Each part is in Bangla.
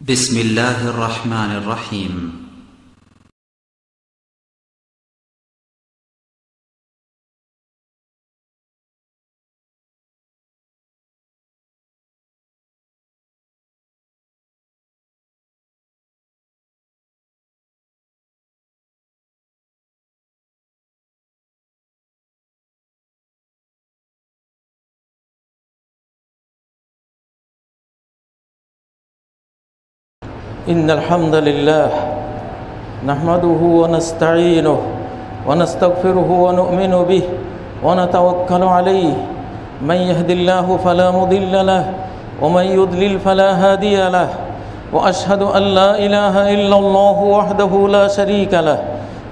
بسم الله الرحمن الرحيم إن الحمد لله نحمده ونستعينه ونستغفره ونؤمن به ونتوكل عليه من يهد الله فلا مضل له ومن يضلل فلا هادي له وأشهد أن لا إله إلا الله وحده لا شريك له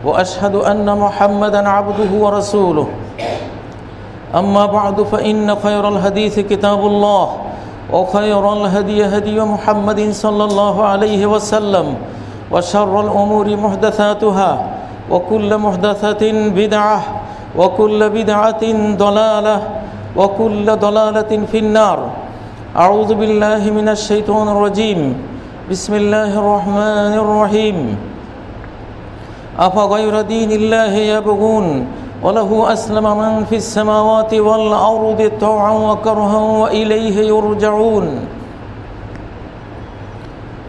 وأشهد أن محمدا عبده ورسوله أما بعد فإن خير الحديث كتاب الله وخير الهدي هدي محمد صلى الله عليه وسلم وشر الأمور محدثاتها وكل محدثة بدعة وكل بدعة ضلالة وكل ضلالة في النار أعوذ بالله من الشيطان الرجيم بسم الله الرحمن الرحيم أفغير دين الله يبغون وله أسلم من في السماوات والأرض طوعا وكرها وإليه يرجعون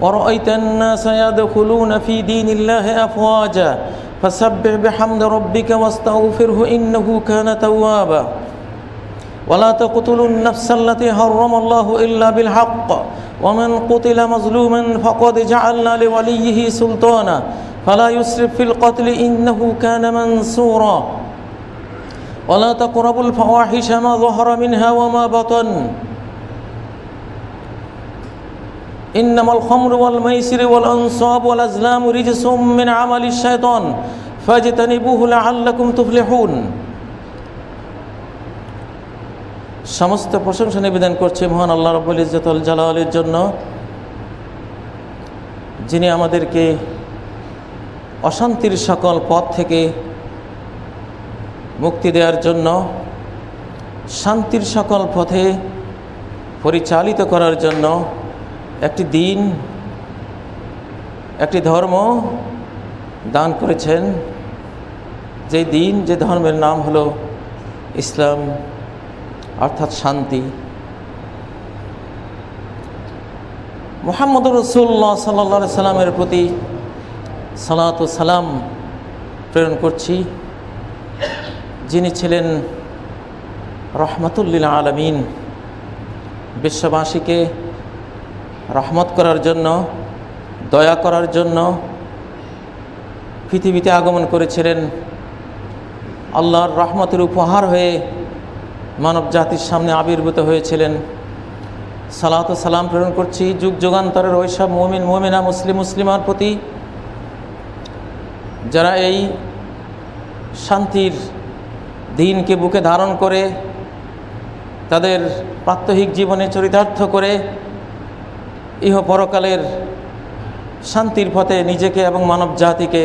ورأيت الناس يدخلون في دين الله أفواجا فسبح بحمد ربك واستغفره إنه كان توابا ولا تقتلوا النفس التي حرم الله إلا بالحق ومن قتل مظلوما فقد جعلنا لوليه سلطانا فلا يسرف في القتل إنه كان منصورا ولا تقربوا الفواحش ما ظهر منها وما بطن إنما الخمر والميسر والأنصاب والأزلام رجس من عمل الشيطان فاجتنبوه لعلكم تفلحون সমস্ত প্রশংসা নিবেদন করছে মহান আল্লাহ রাব্বুল ইজ্জতুল জালালের জন্য, যিনি আমাদেরকে অশান্তির সকল পথ থেকে মুক্তি দেওয়ার জন্য, শান্তির সকল পথে পরিচালিত করার জন্য একটি দিন, একটি ধর্ম দান করেছেন। যে দিন, যে ধর্মের নাম হলো ইসলাম, অর্থাৎ শান্তি। মুহাম্মদুর রাসূলুল্লাহ সাল্লাল্লাহু আলাইহি সাল্লামের প্রতি সালাত ও সালাম প্রেরণ করছি, যিনি ছিলেন রহমাতুল লিল আলামিন, বিশ্ববাসীকে রহমত করার জন্য, দয়া করার জন্য পৃথিবীতে আগমন করেছিলেন। আল্লাহর রহমতের উপহার হয়ে মানব জাতির সামনে আবির্ভূত হয়েছিলেন। সালাত ও সালাম প্রেরণ করছি যুগ যুগান্তরের ওইসব মুমিন মুমিনা মুসলিমার প্রতি, যারা এই শান্তির দিনকে বুকে ধারণ করে তাদের প্রাত্যহিক জীবনে চরিতার্থ করে ইহ পরকালের শান্তির পথে নিজেকে এবং মানব জাতিকে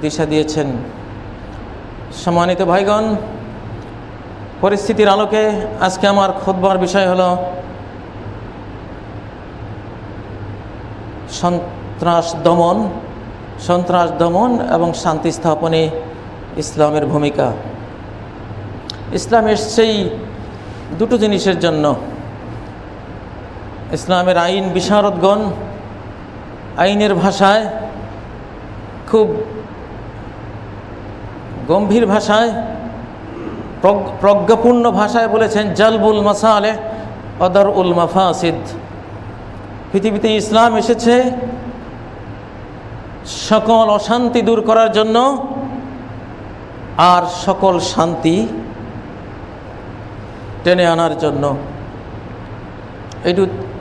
দিশা দিয়েছেন। সম্মানিত ভাইগণ, পরিস্থিতির আলোকে আজকে আমার খুতবার বিষয় হলো সন্ত্রাস দমন এবং শান্তি স্থাপনে ইসলামের ভূমিকা। ইসলাম এসছেই দুটো জিনিসের জন্য। ইসলামের আইন বিশারদগণ আইনের ভাষায় খুব গম্ভীর ভাষায়, প্রজ্ঞাপূর্ণ ভাষায় বলেছেন, জালবুল মাসালেহ ওয়া দারউল মাফাসিদ। পৃথিবীতে ইসলাম এসেছে সকল অশান্তি দূর করার জন্য আর সকল শান্তি টেনে আনার জন্য।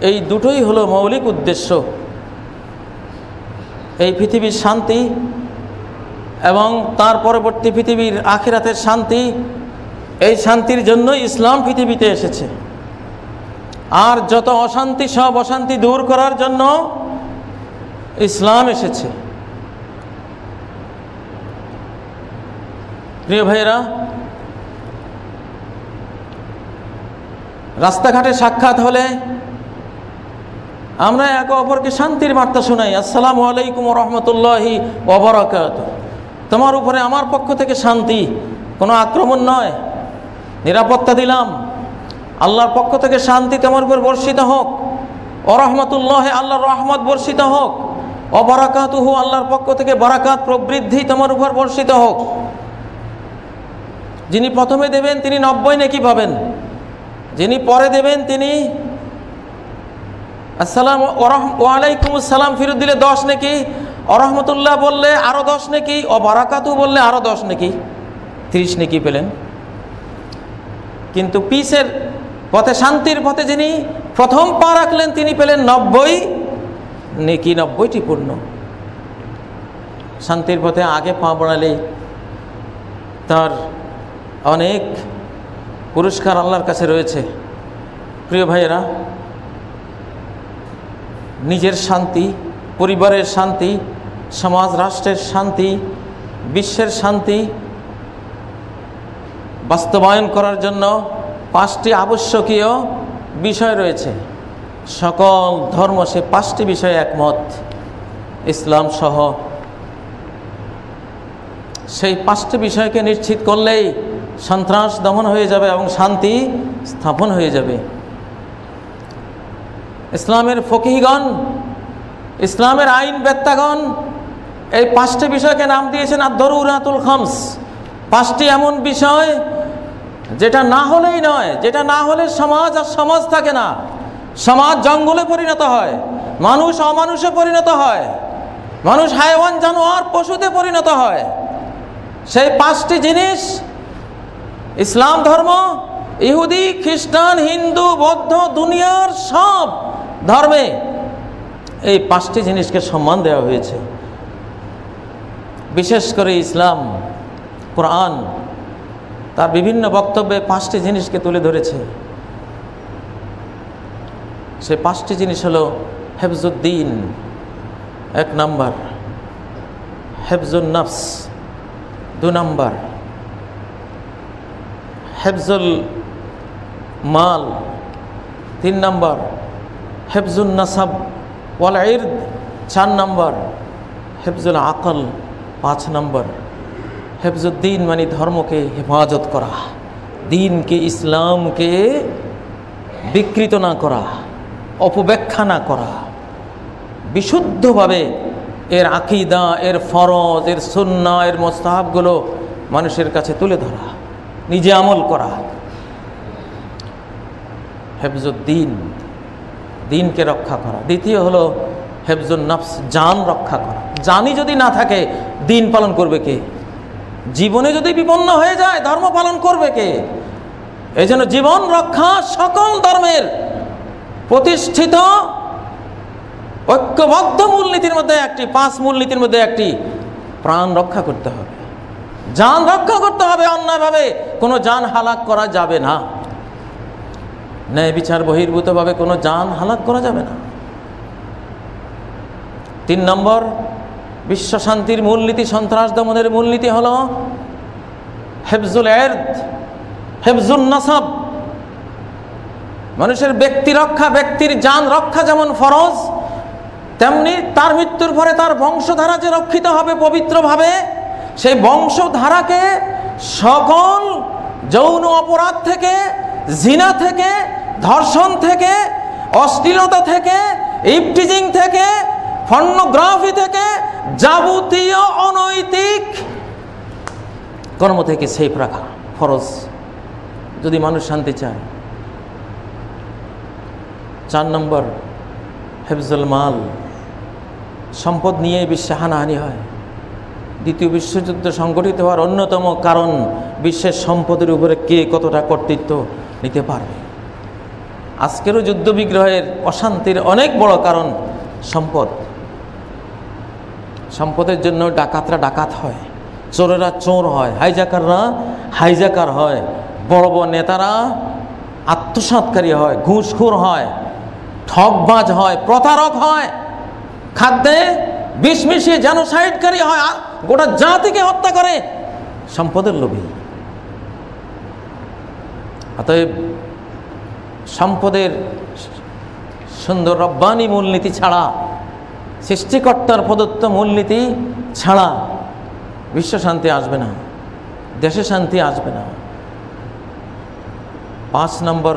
এই দুটোই হলো মৌলিক উদ্দেশ্য। এই পৃথিবীর শান্তি এবং তার পরবর্তী পৃথিবীর আখিরাতের শান্তি, এই শান্তির জন্য ইসলাম পৃথিবীতে এসেছে। আর যত অশান্তি, সব অশান্তি দূর করার জন্য ইসলাম এসেছে। প্রিয় ভাইয়েরা, রাস্তাঘাটে সাক্ষাৎ হলে আমরা একে অপরকে শান্তির বার্তা শোনাই, আসসালামু আলাইকুম ওয়া রাহমাতুল্লাহি ওয়া বারাকাতুহু, তোমার উপরে আমার পক্ষ থেকে শান্তি, কোনো আক্রমণ নয়, নিরাপত্তা দিলাম, আল্লাহর পক্ষ থেকে শান্তি তোমার উপর বর্ষিত হোক, ওয়া রাহমাতুল্লাহি আল্লাহর রহমত বর্ষিত হোক, ওয়া বারাকাতুহু আল্লাহর পক্ষ থেকে বারাকাত প্রবৃদ্ধি তোমার উপর বর্ষিত হোক। যিনি প্রথমে দেবেন তিনি 90 নেকি পাবেন, যিনি পরে দেবেন তিনি আসসালাম ওয়ালাইকুম আসসালাম ফিরত দিলে 10 নেকি, রহমতুল্লাহ বললে আরো 10 নেকি, ও বারাকাতু বললে আরো 10 নেকি, 30 নেকি পেলেন। কিন্তু পিসের পথে, শান্তির পথে যিনি প্রথম পা রাখলেন তিনি পেলেন 90 নেকি, 90টি পূর্ণ। শান্তির পথে আগে পা বাড়ালে তার অনেক পুরস্কার আল্লাহর কাছে রয়েছে। প্রিয় ভাইয়েরা, নিজের শান্তি, পরিবারের শান্তি, সমাজ রাষ্ট্রের শান্তি, বিশ্বের শান্তি বাস্তবায়ন করার জন্য 5টি আবশ্যকীয় বিষয় রয়েছে। সকল ধর্ম সে 5টি বিষয়ে একমত, ইসলাম সহ। সেই 5টি বিষয়কে নিশ্চিত করলেই সন্ত্রাস দমন হয়ে যাবে এবং শান্তি স্থাপন হয়ে যাবে। ইসলামের ফকিহগণ, ইসলামের আইন বেত্তাগণ এই 5টি বিষয়কে নাম দিয়েছেন আদ-দরুরাতুল খামস। 5টি এমন বিষয় যেটা না হলেই নয়, যেটা না হলে সমাজ আর সমাজ থাকে না, সমাজ জঙ্গলে পরিণত হয়, মানুষ অমানুষে পরিণত হয়, মানুষ হায়ওয়ান জানোয়ার পশুতে পরিণত হয়। সেই 5টি জিনিস ইসলাম ধর্ম, ইহুদি, খ্রিস্টান, হিন্দু, বৌদ্ধ, দুনিয়ার সব ধর্মে এই 5টি জিনিসকে সম্মান দেওয়া হয়েছে। বিশেষ করে ইসলাম, কোরআন তার বিভিন্ন বক্তব্যে 5টি জিনিসকে তুলে ধরেছে। সেই 5টি জিনিস হলো হেফজুদ্দিন 1 নম্বর, হেফজুন নফস 2 নম্বর, হেফজুল মাল 3 নম্বর, হেফজুন নাসাব ওয়াল ইরদ 4 নম্বর, হেফজুল আকল 5 নম্বর। হেফজুদ্দিন মানে ধর্মকে হেফাজত করা, দিনকে, ইসলামকে বিকৃত না করা, অপব্যাখ্যা না করা, বিশুদ্ধভাবে এর আকীদা, এর ফরজ, এর সুন্নাহ, এর মুস্তাহাবগুলো মানুষের কাছে তুলে ধরা, নিজে আমল করা। হেফজুদ্দিন, দিনকে রক্ষা করা। দ্বিতীয় হলো হেফজুন নফস, জান রক্ষা করা। জানই যদি না থাকে দিন পালন করবে কে? জীবনে যদি বিপন্ন হয়ে যায় ধর্ম পালন করবে কে? এই জন্য জীবন রক্ষা সকল ধর্মের প্রতিষ্ঠিত ঐক্যবদ্ধ মূলনীতির মধ্যে একটি, 5 মূলনীতির মধ্যে একটি। প্রাণ রক্ষা করতে হবে, জান রক্ষা করতে হবে, অন্যায়ভাবে কোনো জান হালাক করা যাবে না, ন্যায় বিচার বহির্ভূতভাবে কোনো জান হালাক করা যাবে না। 3 নম্বর বিশ্ব শান্তির মূলনীতি, সন্ত্রাস দমনের মূলনীতি হলো হেফজুল ইরদ, হেফজুন নাসাব। মানুষের ব্যক্তি রক্ষা, ব্যক্তির জান রক্ষা যেমন ফরজ, তেমনি তার মৃত্যুর পরে তার বংশধারা যে রক্ষিত হবে পবিত্রভাবে, সেই বংশধারাকে সকল যৌন অপরাধ থেকে, জিনা থেকে, ধর্ষণ থেকে, অশ্লীলতা থেকে, ইফটিজিং থেকে, পর্নোগ্রাফি থেকে, যাবতীয় অনৈতিক কর্ম থেকে সেফ রাখা ফরজ, যদি মানুষ শান্তি চায়। 4 নম্বর হেফজুল মাল, সম্পদ নিয়ে বিশ্বে হানাহানি হয়। দ্বিতীয় বিশ্বযুদ্ধ সংগঠিত হওয়ার অন্যতম কারণ বিশ্বের সম্পদের উপরে কে কতটা কর্তৃত্ব নিতে পারবে। আজকেরও যুদ্ধ বিগ্রহের অশান্তির অনেক বড় কারণ সম্পদ। সম্পদের জন্য ডাকাতরা ডাকাত হয়, চোরেরা চোর হয়, হাইজাকাররা হাইজাকার হয়, বড় বড় নেতারা আত্মসাৎকারী হয়, ঘুষখোর হয়, ঠকবাজ হয়, প্রতারক হয়, খাদ্যে বিষ মিশিয়ে জেনোসাইডকারী হয়, গোটা জাতিকে হত্যা করে সম্পদের লোভী। অতএব সম্পদের সুন্দর রব্বানি মূলনীতি ছাড়া, সৃষ্টিকর্তার প্রদত্ত মূলনীতি ছাড়া বিশ্ব শান্তি আসবে না, দেশে শান্তি আসবে না। 5 নম্বর,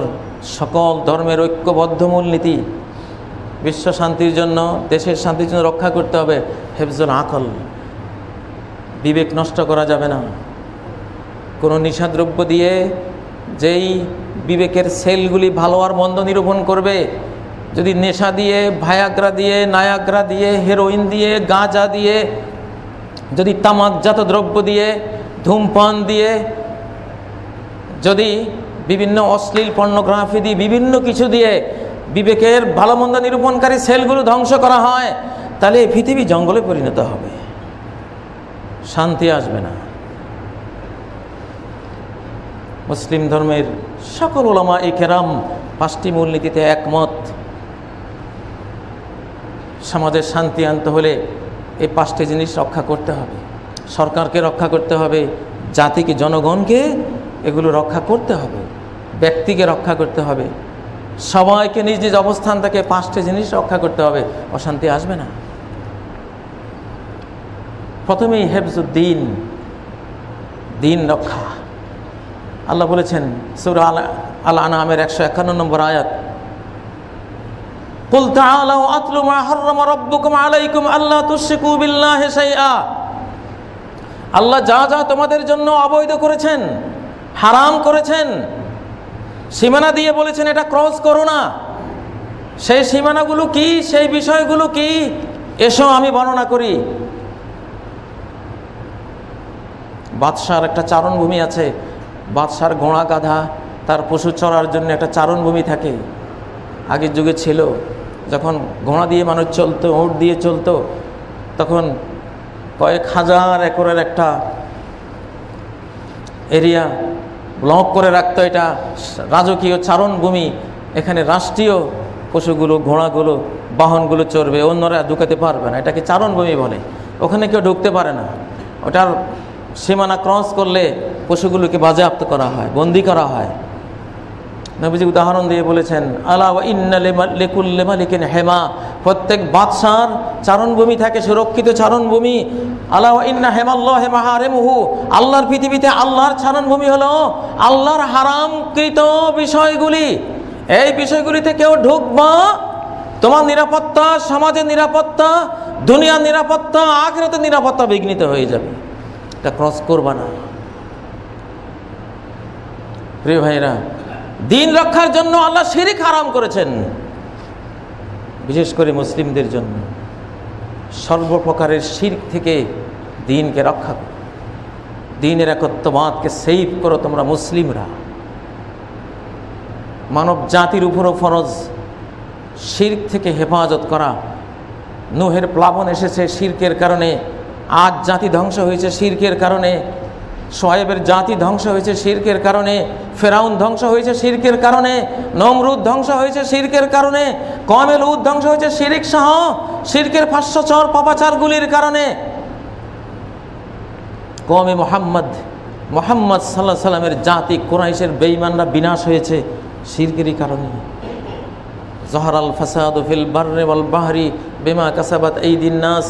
সকল ধর্মের ঐক্যবদ্ধ মূলনীতি বিশ্ব শান্তির জন্য, দেশের শান্তির জন্য রক্ষা করতে হবে। হেফজুল আকল, বিবেক নষ্ট করা যাবে না। কোনো নিশাদ্রব্য দিয়ে যেই বিবেকের সেলগুলি ভালো আর মন্দ নিরূপণ করবে, যদি নেশা দিয়ে, ভায়াগ্রা দিয়ে, নায়াগ্রা দিয়ে, হেরোইন দিয়ে, গাঁজা দিয়ে, যদি তামাকজাত দ্রব্য দিয়ে, ধূমপান দিয়ে, যদি বিভিন্ন অশ্লীল পর্নোগ্রাফি দিয়ে, বিভিন্ন কিছু দিয়ে বিবেকের ভালো মন্দ নিরূপণকারী সেলগুলো ধ্বংস করা হয়, তাহলে এই পৃথিবী জঙ্গলে পরিণত হবে, শান্তি আসবে না। মুসলিম ধর্মের সকল উলামা কেরাম 5টি মূলনীতিতে একমত। সমাজের শান্তি আনতে হলে এই 5টি জিনিস রক্ষা করতে হবে। সরকারকে রক্ষা করতে হবে, জাতিকে, জনগণকে এগুলো রক্ষা করতে হবে, ব্যক্তিকে রক্ষা করতে হবে, সবাইকে নিজ নিজ অবস্থান থেকে 5টি জিনিস রক্ষা করতে হবে, অশান্তি আসবে না। প্রথমেই হেফজুদ্দিন, দিন রক্ষা। আল্লাহ বলেছেন সূরা আল আনআমের 151 নম্বর আয়াত, কুল তাআলাউ আতলু মা হাররামা রাব্বুকুম আলাইকুম আল্লা তুশরিকু বিল্লাহি শাইআ। আল্লাহ যা যা তোমাদের জন্য অবৈধ করেছেন, হারাম করেছেন, সীমানা দিয়ে বলেছেন এটা ক্রস করো না, সেই সীমানাগুলো কি, সেই বিষয়গুলো কি, এসো আমি বর্ণনা করি। বাদশার একটা চারণভূমি আছে, বাদশার ঘোড়া গাধা তার পশু চড়ার জন্য একটা চারণভূমি থাকে। আগের যুগে ছিল, যখন ঘোড়া দিয়ে মানুষ চলতো, উট দিয়ে চলতো, তখন কয়েক হাজার একরের একটা এরিয়া ব্লক করে রাখতো, এটা রাজকীয় চারণভূমি। এখানে রাষ্ট্রীয় পশুগুলো, ঘোড়াগুলো, বাহনগুলো চড়বে, অন্যরা ঢুকাতে পারবে না, এটাকে চারণভূমি বলে। ওখানে কেউ ঢুকতে পারে না। ওটার সীমানা ক্রস করলে পশুগুলোকে বাজেয়াপ্ত করা হয়, বন্দি করা হয়। নবীজি উদাহরণ দিয়ে বলেছেন, আলা ওয়া ইন্না লিকুল্লি মালিকিন হেমা, প্রত্যেক বাদশার চারণভূমি থাকে, সুরক্ষিত চারণভূমি। আলা ওয়া ইন্না হেমাল্লাহি মাহারিমুহু, আল্লাহর পৃথিবীতে আল্লাহর চারণভূমি হলো আল্লাহর হারামকৃত বিষয়গুলি। এই বিষয়গুলিতে কেউ ঢুকবা, তোমার নিরাপত্তা, সমাজের নিরাপত্তা, দুনিয়ার নিরাপত্তা, আখিরাতের নিরাপত্তা বিঘ্নিত হয়ে যাবে। এটা ক্রস করবা না। প্রিয় ভাইরা, দিন রক্ষার জন্য আল্লাহ শিরক হারাম করেছেন, বিশেষ করে মুসলিমদের জন্য। সর্বপ্রকারের শিরক থেকে দিনকে রক্ষা করো, দিনের একত্ববাদকে সেভ করো তোমরা মুসলিমরা। মানব জাতির উপরও ফরজ শিরক থেকে হেফাজত করা। নূহের প্লাবন এসেছে শিরকের কারণে, আজ জাতি ধ্বংস হয়েছে শিরকের কারণে, শোয়েবের জাতি ধ্বংস হয়েছে শিরকের কারণে, ফেরাউন ধ্বংস হয়েছে শিরকের কারণে, নমরুদ ধ্বংস হয়েছে শিরকের কারণে, কওমে লূত ধ্বংস হয়েছে শিরক সহ শিরকের ফাঁস্যচর পাপাচারগুলির কারণে। কওমে মুহাম্মদ সাল্লাল্লাহু আলাইহি সাল্লামের জাতি কুরাইশের বেঈমানরা বিনাশ হয়েছে শিরকেরই কারণে। যহরাল ফাসাদু ফিল বাররি ওয়াল বাহরি বিমা কাসাবাত আইদিন নাস।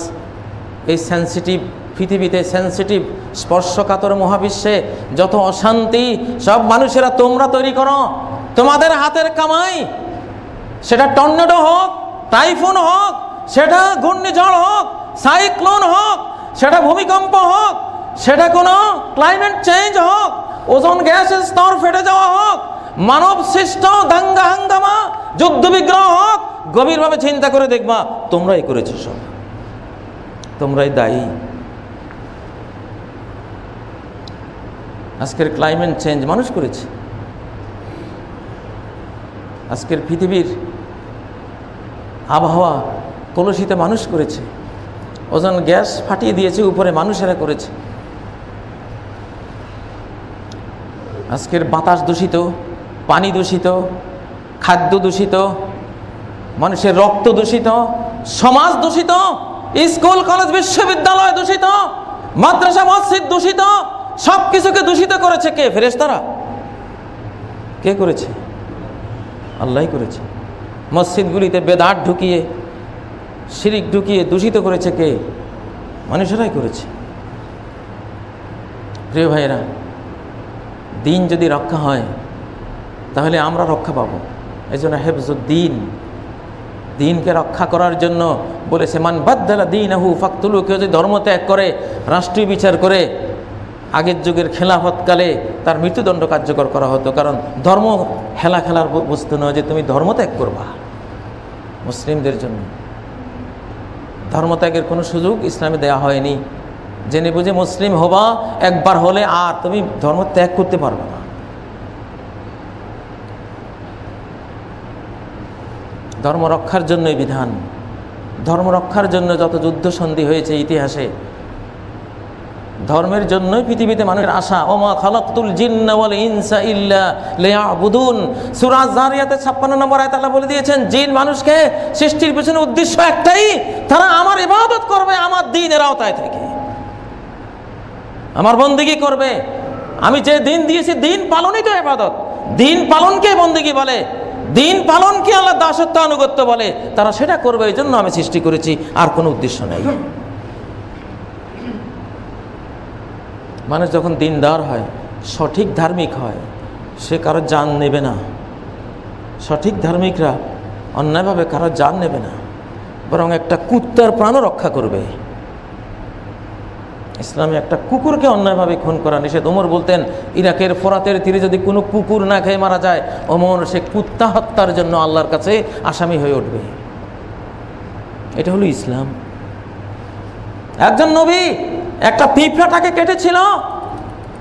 এই সেন্সিটিভ পৃথিবীতে, সেন্সিটিভ স্পর্শকাতর মহাবিশ্বে যত অশান্তি সব মানুষেরা তোমরা তৈরি করো, তোমাদের হাতের কামাই। সেটা টর্নেডো হোক, টাইফুন হোক, সেটা ঘূর্ণিঝড় হোক, সাইক্লোন হোক, সেটা ভূমিকম্প হোক, সেটা কোনো ক্লাইমেট চেঞ্জ হোক, ওজোন গ্যাসের স্তর ফেটে যাওয়া হোক, মানব সৃষ্ট দাঙ্গা হাঙ্গামা, যুদ্ধ বিগ্রহ হোক, গভীরভাবে চিন্তা করে দেখবা তোমরাই করেছো, সব তোমরাই দায়ী। আজকের ক্লাইমেট চেঞ্জ মানুষ করেছে। আজকের পৃথিবীর আবহাওয়া কলুষিত মানুষ করেছে। ওজোন গ্যাস ফাটিয়ে দিয়েছে উপরে, মানুষেরা করেছে। আজকের বাতাস দূষিত, পানি দূষিত, খাদ্য দূষিত, মানুষের রক্ত দূষিত, সমাজ দূষিত, স্কুল কলেজ বিশ্ববিদ্যালয় দূষিত, মাদ্রাসা মসজিদ দূষিত। সব কিছুকে দূষিত করেছে কে? ফেরেশতারা। কে করেছে? আল্লাহই করেছে। মসজিদগুলিতে বেদাত ঢুকিয়ে, শিরিক ঢুকিয়ে দূষিত করেছে কে? মানুষেরাই করেছে। প্রিয় ভাইয়েরা, দিন যদি রক্ষা হয় তাহলে আমরা রক্ষা পাবো। এই জন্য হেফজুদ্দিন, দিনকে রক্ষা করার জন্য বলেছে, মান বাদ্দালা দীনাহু ফাকতুলু, কেউ যদি ধর্ম ত্যাগ করে, রাষ্ট্রীয় বিচার করে, আগের যুগের খেলাফতকালে তার মৃত্যুদণ্ড কার্যকর করা হতো। কারণ ধর্ম খেলার বস্তু নয় যে তুমি ধর্ম ত্যাগ করবা। মুসলিমদের জন্য ধর্মত্যাগের কোনো সুযোগ ইসলামে দেওয়া হয়নি। জেনে বুঝে মুসলিম হবা, একবার হলে আর তুমি ধর্ম ত্যাগ করতে পারবে না। ধর্ম রক্ষার জন্যই বিধান, ধর্ম রক্ষার জন্য যত যুদ্ধ সন্ধি হয়েছে ইতিহাসে, ধর্মের জন্যই পৃথিবীতে মানুষের আশা। ওমা খালাকতুল জিন্না ওয়াল ইনসা ইল্লা লিয়াবুদুন, সূরা যারিয়াতের 56 নম্বর আয়াতে আল্লাহ বলে দিয়েছেন, জিন মানুষকে সৃষ্টির পেছনে উদ্দেশ্য একটাই, তারা আমার ইবাদত করবে, আমার দ্বীনের আওতায় থেকে আমার বন্দেগী করবে। আমি যে দিন দিয়েছি, দিন পালনই তো ইবাদত। দিন পালনকে বন্দেগী বলে, দিন পালনকে আল্লাহ দাসত্ব আনুগত্য বলে। তারা সেটা করবে, এই জন্য আমি সৃষ্টি করেছি, আর কোনো উদ্দেশ্য নেই। মানুষ যখন দিনদার হয়, সঠিক ধার্মিক হয়, সে কারো জান নেবে না। সঠিক ধার্মিকরা অন্যায়ভাবে কারো জান নেবে না, বরং একটা কুত্তার প্রাণও রক্ষা করবে। ইসলামে একটা কুকুরকে অন্যায়ভাবে খুন করা নিষেধ। ওমর বলতেন, ইরাকের ফোরাতের তীরে যদি কোনো কুকুর না খেয়ে মারা যায়, ওমর সে কুত্তা হত্যার জন্য আল্লাহর কাছে আসামি হয়ে উঠবে। এটা হলো ইসলাম। একজন নবী একটা পিঁপড়াটাকে কেটেছিল,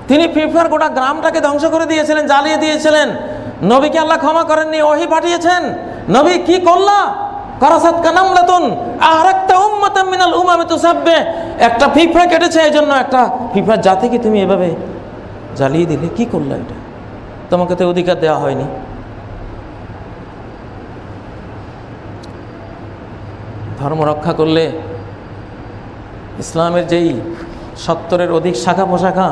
তিনি পিঁপড়ার গোটা গ্রামটাকে ধ্বংস করে দিয়েছিলেন, জ্বালিয়ে দিয়েছিলেন। নবীকে আল্লাহ ক্ষমা করেননি, ওহী পাঠিয়েছেন। নবী কি করলা? কারাসাত কানামলাতুন আরাকতা উম্মাতাম মিনাল উমামি তুসাব্বে, একটা পিঁপড়া কেটেছে, এই জন্য একটা পিঁপড়ার জাতিকে তুমি এভাবে জ্বালিয়ে দিলে, কি করলা? এটা তোমাকে তো অধিকার দেওয়া হয়নি। ধর্ম রক্ষা করলে ইসলামের যেই 70-এর অধিক শাখা প্রশাখা,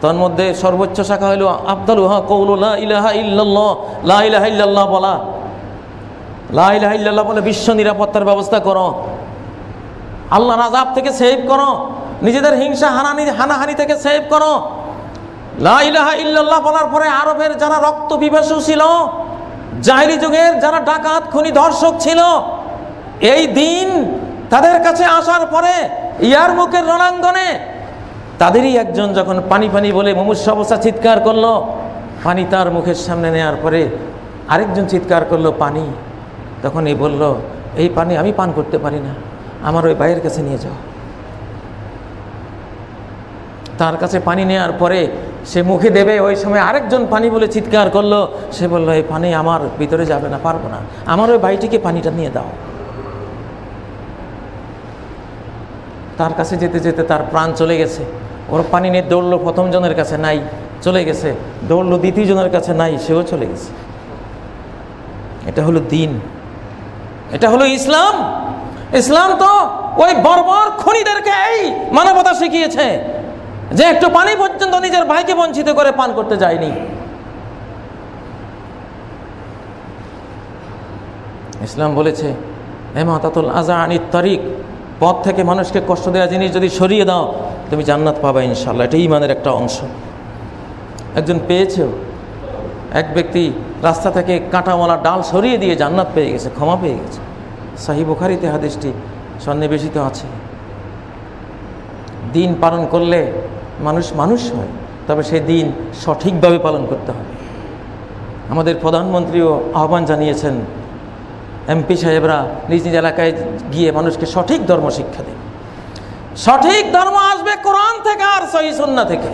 তার মধ্যে সর্বোচ্চ শাখা হলো আফদালুহা কওলু লা ইলাহা ইল্লাল্লাহ, লা ইলাহা ইল্লাল্লাহ বলা। লা ইলাহা ইল্লাল্লাহ বলে বিশ্ব নিরাপত্তার ব্যবস্থা করো, আল্লাহর আযাব থেকে সেভ করো, নিজেদের হিংসা হানাহানি থেকে সেভ করো। লা ইলাহা ইল্লাল্লাহ বলার পরে আরবের যারা রক্ত পিপাসু ছিল, জাহেলি যুগের যারা ডাকাত খুনি ধর্ষক ছিল, এই দিন তাদের কাছে আসার পরে ইয়ারমুকের রণাঙ্গনে তাদেরই একজন যখন পানি পানি বলে মুমূর্ষু অবস্থা চিৎকার করলো, পানি তার মুখের সামনে নেওয়ার পরে আরেকজন চিৎকার করলো পানি। তখন এই বলল, এই পানি আমি পান করতে পারি না, আমার ওই ভাইয়ের কাছে নিয়ে যাও। তার কাছে পানি নেওয়ার পরে সে মুখে দেবে, ওই সময় আরেকজন পানি বলে চিৎকার করলো। সে বলল, এই পানি আমার ভিতরে যাবে না, পারবো না, আমার ওই ভাইটিকে পানিটা নিয়ে দাও। তার কাছে যেতে যেতে তার প্রাণ চলে গেছে। ওর পানি নিয়ে দৌড়লো প্রথম জনের কাছে, নাই, চলে গেছে। দৌড়লো দ্বিতীয় জনের কাছে, নাই, সেও চলে গেছে। এটা হলো দিন, এটা হলো ইসলাম। ইসলাম তো ওই বর্বর খুনিদেরকে এই মানবতা শিখিয়েছে যে একটু পানি পর্যন্ত নিজের ভাইকে বঞ্চিত করে পান করতে যায়নি। ইসলাম বলেছে, ইমাতাতুল আযা আনিত তারিক, পথ থেকে মানুষকে কষ্ট দেওয়া জিনিস যদি সরিয়ে দাও, তুমি জান্নাত পাবে ইনশাআল্লাহ। এটা ঈমানের একটা অংশ। একজন পেয়েছেও, এক ব্যক্তি রাস্তা থেকে কাঁটাওয়ালা ডাল সরিয়ে দিয়ে জান্নাত পেয়ে গেছে, ক্ষমা পেয়ে গেছে। সহিহ বুখারীতে হাদিসটি সন্নিবেশিত আছে। দিন পালন করলে মানুষ মানুষ হয়, তবে সেই দিন সঠিকভাবে পালন করতে হবে। আমাদের প্রধানমন্ত্রীও আহ্বান জানিয়েছেন, এমপি সাহেবরা নিজ নিজ এলাকায় গিয়ে মানুষকে সঠিক ধর্ম শিক্ষা দেন। সঠিক ধর্ম আসবে কোরআন থেকে আর সহিহ সুন্নাহ থেকে।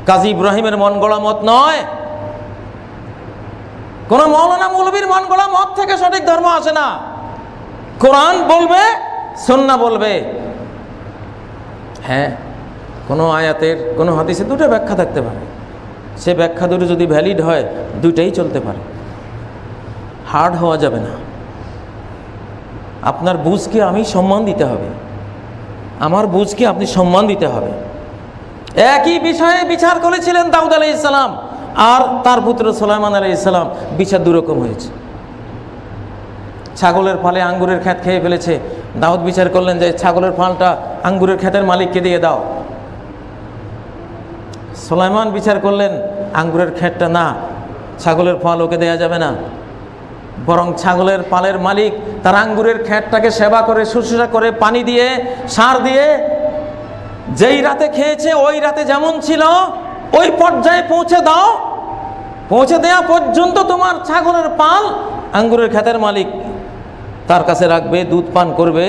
কাজী ইব্রাহিমের মন গড়া মত নয়, কোন মৌলানা মৌলবীর মন গড়া মত থেকে সঠিক ধর্ম আসে না। কোরআন বলবে, সুন্নাহ বলবে। হ্যাঁ, কোনো আয়াতের কোনো হাদিসে দুটো ব্যাখ্যা থাকতে পারে, সে ব্যাখ্যা দুটো যদি ভ্যালিড হয়, দুইটাই চলতে পারে, হার্ড হওয়া যাবে না। আপনার বুঝকে আমি সম্মান দিতে হবে, আমার বুঝকে আপনি সম্মান দিতে হবে। একই বিষয়ে বিচার করেছিলেন দাউদ আলাইহিস সালাম আর তার পুত্র সুলাইমান আলাইহিস সালাম, বিচার দুরকম হয়েছে। ছাগলের ফালে আঙ্গুরের ক্ষেত খেয়ে ফেলেছে। দাউদ বিচার করলেন যে ছাগলের ফালটা আঙ্গুরের ক্ষেতের মালিককে দিয়ে দাও। সুলাইমান বিচার করলেন আঙ্গুরের ক্ষেতটা না, ছাগলের ফল ওকে দেয়া যাবে না, বরং ছাগলের পালের মালিক তার আঙ্গুরের ক্ষেতটাকে সেবা করে, শুশ্রূষা করে, পানি দিয়ে, সার দিয়ে যেই রাতে খেয়েছে ওই রাতে যেমন ছিল ওই পর্যায়ে পৌঁছে দাও। পৌঁছে দেওয়া পর্যন্ত তোমার ছাগলের পাল আঙ্গুরের ক্ষেতের মালিক তার কাছে রাখবে, দুধ পান করবে,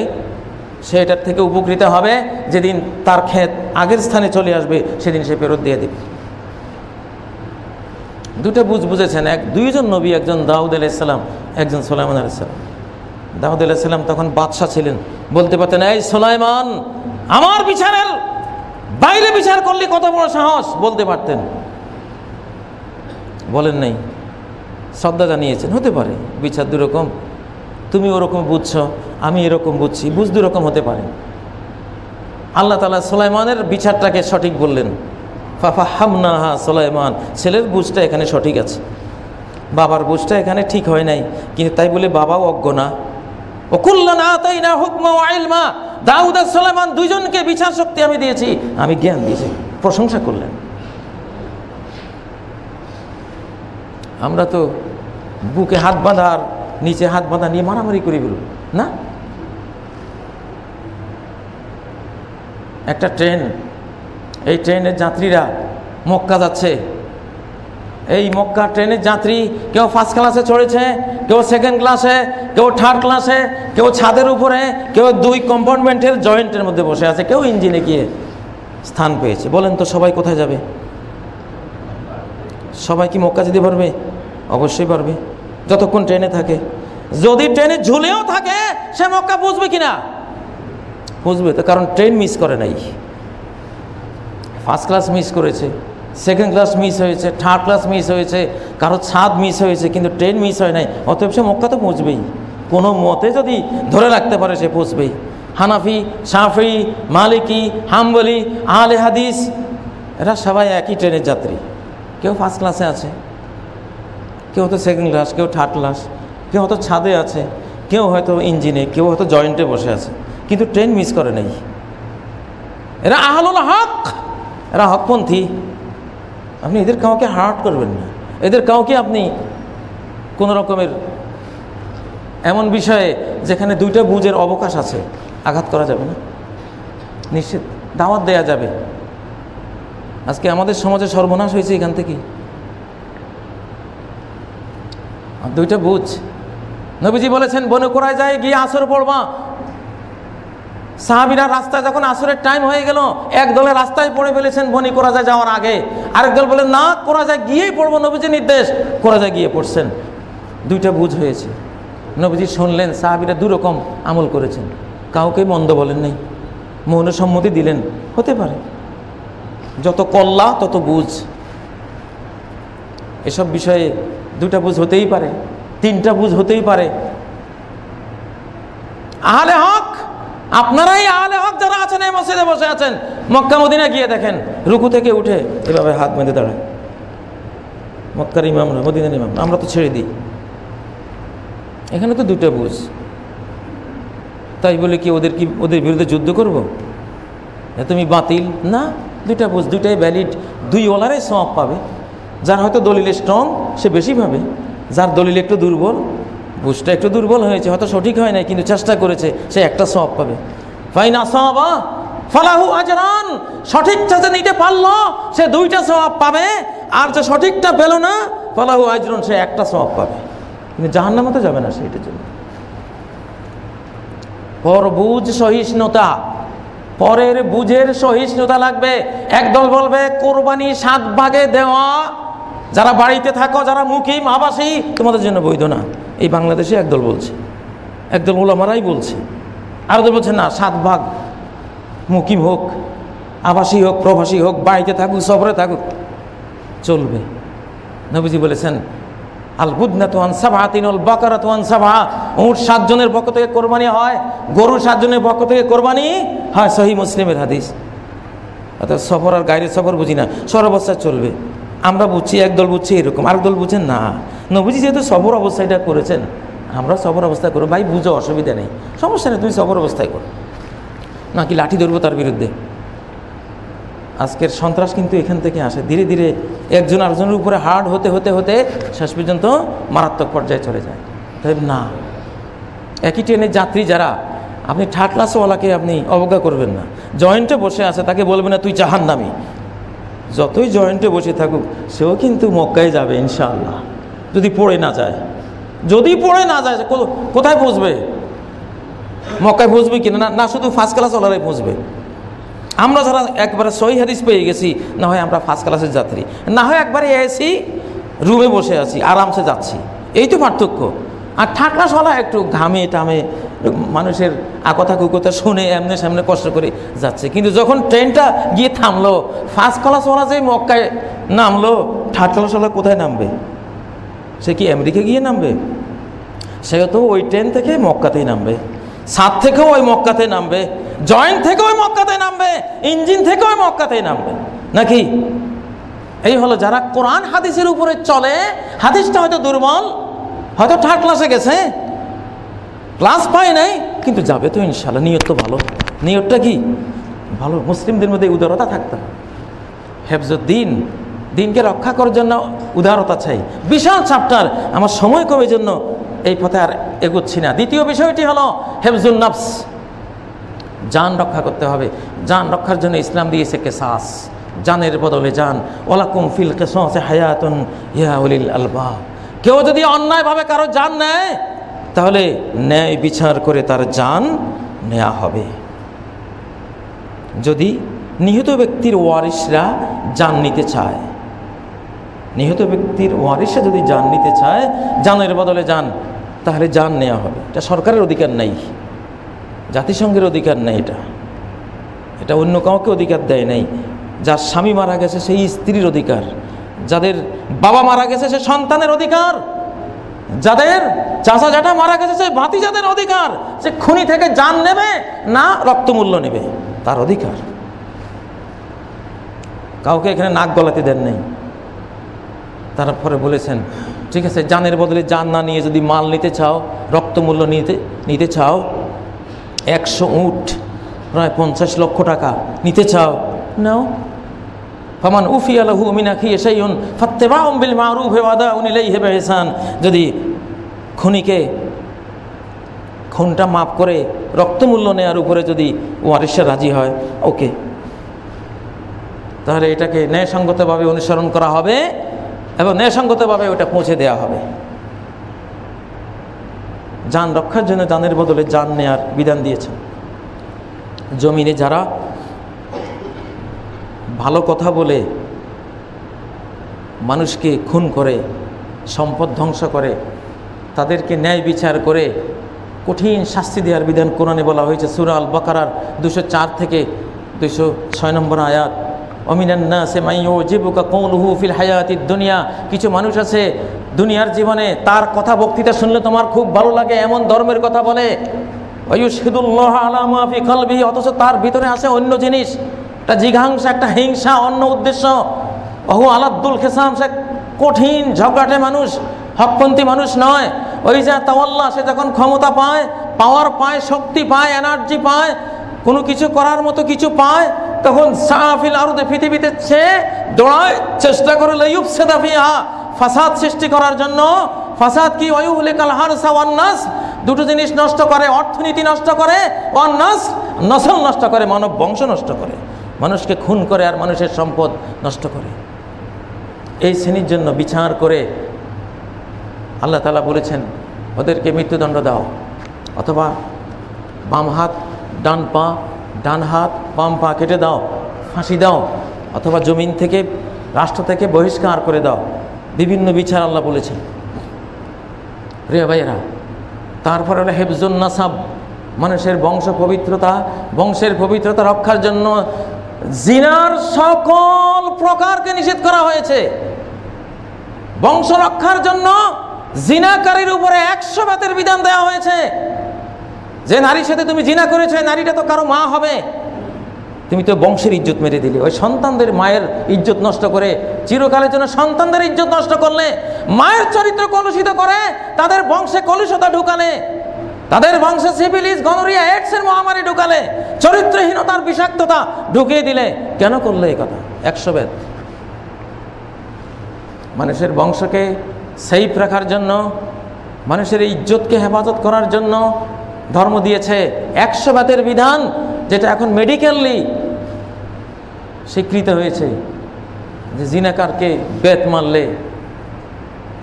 সে এটার থেকে উপকৃত হবে। যেদিন তার ক্ষেত আগের স্থানে চলে আসবে সেদিন সে ফেরত দিয়ে দেবে। দুটো বুঝেছেন, দুইজন নবী, একজন দাউদ আলাইহিস সালাম, একজন সুলাইমান আলাইহিস সালাম। দাউদ আলাইহিস সালাম তখন বাদশাহ ছিলেন, বলতে পারতেন এই সুলাইমান আমার বিচারের বাইরে বিচার করলে কত বড় সাহস, বলতে পারতেন, বলেন নাই, শ্রদ্ধা জানিয়েছেন। হতে পারে বিচার দুরকম, তুমি ওরকম বুঝছো, আমি এরকম বুঝছি, বুঝ দুরকম হতে পারে। আল্লাহ তাআলা সুলাইমানের বিচারটাকে সঠিক বললেন, ফাফাহামনাহা সুলাইমান, ছেলের বুঝটা এখানে সঠিক আছে, বাবার বুঝটা এখানে ঠিক হয় নাই, কিন্তু তাই বলে বাবাও অজ্ঞ না। ওয়াকুল্লান আতাইনা হুকমা ওয়া ইলমা, দাউদ আর সুলাইমান দুইজনকে বিচার শক্তি আমি দিয়েছি, আমি জ্ঞান দিয়েছি, প্রশংসা করলেন। আমরা তো বুকে হাত বাঁধা আর নিচে হাত বাঁধা নিয়ে মারামারি করি বলুন না। একটা ট্রেন, এই ট্রেনের যাত্রীরা মক্কা যাচ্ছে, এই মক্কা ট্রেনের যাত্রী কেউ ফার্স্ট ক্লাসে চড়েছে, কেউ সেকেন্ড ক্লাসে, কেউ থার্ড ক্লাসে, কেউ ছাদের উপরে, কেউ দুই কম্পার্টমেন্টের জয়েন্টের মধ্যে বসে আছে, কেউ ইঞ্জিনে গিয়ে স্থান পেয়েছে। বলেন তো সবাই কোথায় যাবে? সবাই কি মক্কা যেতে পারবে? অবশ্যই পারবে, যতক্ষণ ট্রেনে থাকে। যদি ট্রেনে ঝুলেও থাকে সে মক্কা বুঝবে কিনা? বুঝবে তো, কারণ ট্রেন মিস করে নাই। ফার্স্ট ক্লাস মিস করেছে, সেকেন্ড ক্লাস মিস হয়েছে, থার্ড ক্লাস মিস হয়েছে, কারো ছাদ মিস হয়েছে, কিন্তু ট্রেন মিস হয় নাই। অতএব সে মক্কা তো পৌঁছবেই, কোনো মতে যদি ধরে রাখতে পারে সে পৌঁছবেই। হানাফি, শাফি, মালিকি, হাম্বলি, আহলে হাদিস এরা সবাই একই ট্রেনের যাত্রী। কেউ ফার্স্ট ক্লাসে আছে, কেউ হয়তো সেকেন্ড ক্লাস, কেউ থার্ড ক্লাস, কেউ হয়তো ছাদে আছে, কেউ হয়তো ইঞ্জিনে, কেউ হয়তো জয়েন্টে বসে আছে, কিন্তু ট্রেন মিস করে নাই। এরা আহলুল হক, এরা হকপন্থী। আপনি এদের কাউকে হার্ট করবেন না, এদের কাউকে আপনি কোনো রকমের এমন বিষয়ে যেখানে দুইটা বুঝের অবকাশ আছে আঘাত করা যাবে না, নিশ্চিত দাওয়াত দেয়া যাবে। আজকে আমাদের সমাজে সর্বনাশ হয়েছে এখান থেকে। দুইটা বুঝ, নবীজি বলেছেন বনু কুরাইজায় গিয়ে আসর পড়বা। সাহাবীরা রাস্তায় যখন আসরের টাইম হয়ে গেল, এক দলে রাস্তায় পড়ে ফেলেছেন বনি কুরাইজা যাওয়ার আগে, আরেক দল বলে না কুরাইজায় গিয়েই পড়বো, নবীজি নির্দেশ, কুরাইজায় গিয়ে পড়ছেন। দুইটা বুঝ হয়েছে। নবীজি শুনলেন, সাহাবীরা দুরকম আমল করেছেন, কাউকে মন্দ বলেন নাই, মৌন সম্মতি দিলেন। হতে পারে, যত কল্লা তত বুঝ। এসব বিষয়ে দুটা বুঝ হতেই পারে, তিনটা বুঝ হতেই পারে। আহলে হক, আপনারাই আহলে হক যারা আছেন এই মসজিদে বসে আছেন, মক্কা মদিনা গিয়ে দেখেন রুকু থেকে উঠে এভাবে হাত বেঁধে দাঁড়ায়। মক্কার ইমামরা, মদিনার ইমাম, আমরা তো ছেড়ে দিই। এখানে তো দুটা বুঝ, তাই বলে কি ওদের বিরুদ্ধে যুদ্ধ করব? তুমি বাতিল না, দুইটা বুঝ, দুইটাই ভ্যালিড, দুই ওলারাই সওয়াব পাবে। যার হয়তো দলিল স্ট্রং সে বেশি পাবে, যার দলিল একটু দুর্বল, বুঝটা একটু দুর্বল হয়েছে, হয়তো সঠিক হয় নাই কিন্তু চেষ্টা করেছে, সে একটা সওয়াব পাবে। ফাইন আসাবা ফালাহু আজরান, সঠিকটা যে নিতে পারলো সে দুইটা সওয়াব পাবে, আর যে সঠিকটা পেল না ফালাহু আজরুন, সে একটা সওয়াব পাবে, কিন্তু জাহান্নামে তো যাবে না সেইটার জন্য। পরবুঝ সহিষ্ণুতা, পরের বুঝের সহিষ্ণুতা লাগবে। একদল বলবে কোরবানি 7 ভাগে দেওয়া, যারা বাড়িতে থাকো, যারা মুকিম আবাসী, তোমাদের জন্য বৈধ না। এই বাংলাদেশে একদল বলছে, একদল ওলামারাই বলছে, আর দল বলছে না 7 ভাগ, মুকিম হোক, আবাসী হোক, প্রবাসী হোক, বাড়িতে থাকুক, সফরে থাকুক, চলবে। নবীজি বলেছেন আল বুদনাতু আন সাবআতিন ওয়াল বাকারাতু আন সাবআ, উট 7 জনের পক্ষ থেকে কোরবানি হয়, গরু 7 জনের পক্ষ থেকে কোরবানি হয়, সহিহ মুসলিমের হাদিস। অর্থাৎ সফর আর গায়ের সফর বুঝি না, সর্বাবস্থায় চলবে। আমরা বুঝছি, একদল বুঝছি এরকম, আরেক দল বুঝছেন না। নবীজি যেহেতু সফর অবস্থায় এটা করেছেন, আমরা সবর অবস্থায় করবো। ভাই বুঝো, অসুবিধা নেই, সমস্যা নেই, তুমি সবর অবস্থায় করো, নাকি লাঠি ধরবো তার বিরুদ্ধে। আজকের সন্ত্রাস কিন্তু এখান থেকে আসে, ধীরে ধীরে একজন আরেকজনের উপরে হার্ড হতে হতে হতে শেষ পর্যন্ত মারাত্মক পর্যায়ে চলে যায়। তাই না, একই ট্রেনের যাত্রী যারা, আপনি থার্ড ক্লাসওয়ালাকে আপনি অবজ্ঞা করবেন না। জয়েন্টে বসে আছে, তাকে বলবেন না তুই জাহান্নামী। যতই জয়েন্টে বসে থাকুক, সেও কিন্তু মক্কায় যাবে ইনশাআল্লাহ, যদি পড়ে না যায়। যদি পড়ে না যায়, কোথায় পৌঁছবে? মক্কায় পৌঁছবে কিনা? না, শুধু ফার্স্ট ক্লাসওয়ালারাই পৌঁছবে। আমরা যারা একবারে সহিহ হাদিস পেয়ে গেছি, না হয় আমরা ফার্স্ট ক্লাসের যাত্রী, না হয় একবারে এসি রুমে বসে আছি, আরামসে যাচ্ছি, এই তো পার্থক্য। আর থার্ড ক্লাসওয়ালা একটু ঘামে টামে মানুষের আকথা কুকথা শুনে এমনি সামনে কষ্ট করে যাচ্ছে। কিন্তু যখন ট্রেনটা গিয়ে থামলো, ফার্স্ট ক্লাসওয়ালা যে মক্কায় নামলো, থার্ড ক্লাসওয়ালা কোথায় নামবে? সে কি আমেরিকা গিয়ে নামবে? সে তো ওই ট্রেন থেকে মক্কাতেই নামবে, সাত থেকেও ওই মক্কাতে নামবে, জয়েন্ট থেকে ওই মক্কাতে নামবে, ইঞ্জিন থেকে ওই মক্কাতেই নামবে, নাকি? এই হলো যারা কোরআন হাদিসের উপরে চলে। হাদিসটা হয়তো দুর্বল, হয়তো থার্ড ক্লাসে গেছে, ক্লাস পায় নাই, কিন্তু যাবে তো ইনশাল্লাহ। নিয়ত তো ভালো, নিয়তটা কি ভালো। মুসলিমদের মধ্যে উদারতা থাকতে হবে, হেফজুদ্দিন, দিনকে রক্ষা করার জন্য উদারতা চাই। বিশাল চ্যাপ্টার, আমার সময় কমের জন্য এই পথে আর এগোচ্ছি না। দ্বিতীয় বিষয়টি হলো হেফজুন নফস, জান রক্ষা করতে হবে। জান রক্ষার জন্য ইসলাম দিয়েছে কেসাস, জানের বদলে জান। ওয়ালাকুম ফিল কিসাসি হায়াতুন ইয়া উলিল আলবাব। কেউ যদি অন্যায়ভাবে কারো জান নেয়, তাহলে ন্যায় বিচার করে তার জান নেওয়া হবে। যদি নিহত ব্যক্তির ওয়ারিসরা জান নিতে চায়, নিহত ব্যক্তির ওয়ারিসরা যদি জান নিতে চায়, জানের বদলে জান, তাহলে জান নেওয়া হবে। এটা সরকারের অধিকার নাই, জাতিসংঘের অধিকার নেই, এটা অন্য কাউকে অধিকার দেয় নাই। যার স্বামী মারা গেছে সেই স্ত্রীর অধিকার, যাদের বাবা মারা গেছে সে সন্তানের অধিকার, যাদের চাচা জ্যাঠা মারা গেছে সে ভাতিজাদের অধিকার। সে খুনি থেকে জান নেবে না রক্তমূল্য নেবে, তার অধিকার। কাউকে এখানে নাক গলাতে দেন নাই। তারপরে বলেছেন, ঠিক আছে, জানের বদলে জান না নিয়ে যদি মাল নিতে চাও, রক্তমূল্য নিতে চাও, 100 উট প্রায় 50 লক্ষ টাকা নিতে চাও, নাও। ফামান উফিয়া লাহু মিন আখিহি শাইউন ফাত্তিবাউন বিল মারুফ ওয়া আদাউন ইলাইহি বিইহসান। যদি খুনিকে খুনটা মাফ করে রক্তমূল্য নেওয়ার উপরে যদি ওয়ারিসরা রাজি হয়, ওকে, তাহলে এটাকে ন্যায়সঙ্গতভাবে অনুসরণ করা হবে এবং ন্যায়সঙ্গতভাবে ওটা পৌঁছে দেওয়া হবে। জান রক্ষার জন্য জানের বদলে জান নেয়ার বিধান দিয়েছেন। জমিনে যারা ভালো কথা বলে মানুষকে খুন করে, সম্পদ ধ্বংস করে, তাদেরকে ন্যায় বিচার করে কঠিন শাস্তি দেওয়ার বিধান কোরআনে বলা হয়েছে। সূরা আল বাকারার 204 থেকে 206 নম্বর আয়াত। অমিনান নাসি মান ইউজিবুকা কওলুহু ফিল হায়াতিদ দুনিয়া। কিছু মানুষ আছে দুনিয়ার জীবনে তার কথা বক্তৃতা শুনলে তোমার খুব ভালো লাগে, এমন ধর্মের কথা বলে। ওয়ায়ুশহিদুল্লাহ আলা মা ফি কলবিহি, অথচ তার ভিতরে আছে অন্য জিনিস, একটা জিঘাংসা, একটা হিংসা, অন্য উদ্দেশ্য। ওহু আলাদ্দুল খিসাম, সে কঠিন ঝগড়াটে মানুষ, হকপন্থী মানুষ নয়। ওই যে তাওয়াল্লা, সে যখন ক্ষমতা পায়, পাওয়ার পায়, শক্তি পায়, এনার্জি পায়, কোনো কিছু করার মতো কিছু পায়, তখন সাফিল আরদে, পৃথিবীতে সে দৌড়ায়, চেষ্টা করে লিইফসিদা ফিহা, ফাসাদ সৃষ্টি করার জন্য। ফাসাদ কি? ওয়ায়ুহলিকাল হারসা ওয়ান নাস, দুটো জিনিস নষ্ট করে, অর্থনীতি নষ্ট করে, ওয়ান নাস, নসল নষ্ট করে, মানব বংশ নষ্ট করে, মানুষকে খুন করে আর মানুষের সম্পদ নষ্ট করে। এই শ্রেণীর জন্য বিচার করে আল্লাহ তাআলা বলেছেন ওদেরকে মৃত্যুদণ্ড দাও, অথবা বাম হাত ডান পা, ডান হাত বাম পা কেটে দাও, ফাঁসি দাও, অথবা জমিন থেকে, রাষ্ট্র থেকে বহিষ্কার করে দাও। বিভিন্ন বিচার আল্লাহ বলেছেন। প্রিয় ভাইয়েরা, তারপরে হলো হেফজুন নাসাব, মানুষের বংশের পবিত্রতা রক্ষার জন্য জিনার সকল প্রকারকে নিষেধ করা হয়েছে। বংশ রক্ষার জন্য জিনাকারীর উপরে 100 বেতের বিধান দেওয়া হয়েছে। যে নারীর সাথে তুমি জিনা করেছো, নারীটা তো কারো মা হবে, তুমি তো বংশের ইজ্জত মেরে দিলে। ওই সন্তানদের মায়ের ইজ্জত নষ্ট করে, চিরকালের জন্য সন্তানদের ইজ্জত নষ্ট করলে, মায়ের চরিত্র কলুষিত করে, তাদের বংশে কলুষতা ঢুকালে, তাদের বংশে সিফিলিস, গনোরিয়া, এইডসের মহামারী ঢুকালে, চরিত্রহীনতার বিষাক্ততা ঢুকিয়ে দিলে। কেন করলে এই কথা? 100 বেদ মানুষের বংশকে সেফ রাখার জন্য, মানুষের ইজ্জতকে হেফাজত করার জন্য ধর্ম দিয়েছে। 100 বেদের বিধান, যেটা এখন মেডিকেলি স্বীকৃত হয়েছে, যে জিনাকারকে বেত মারলে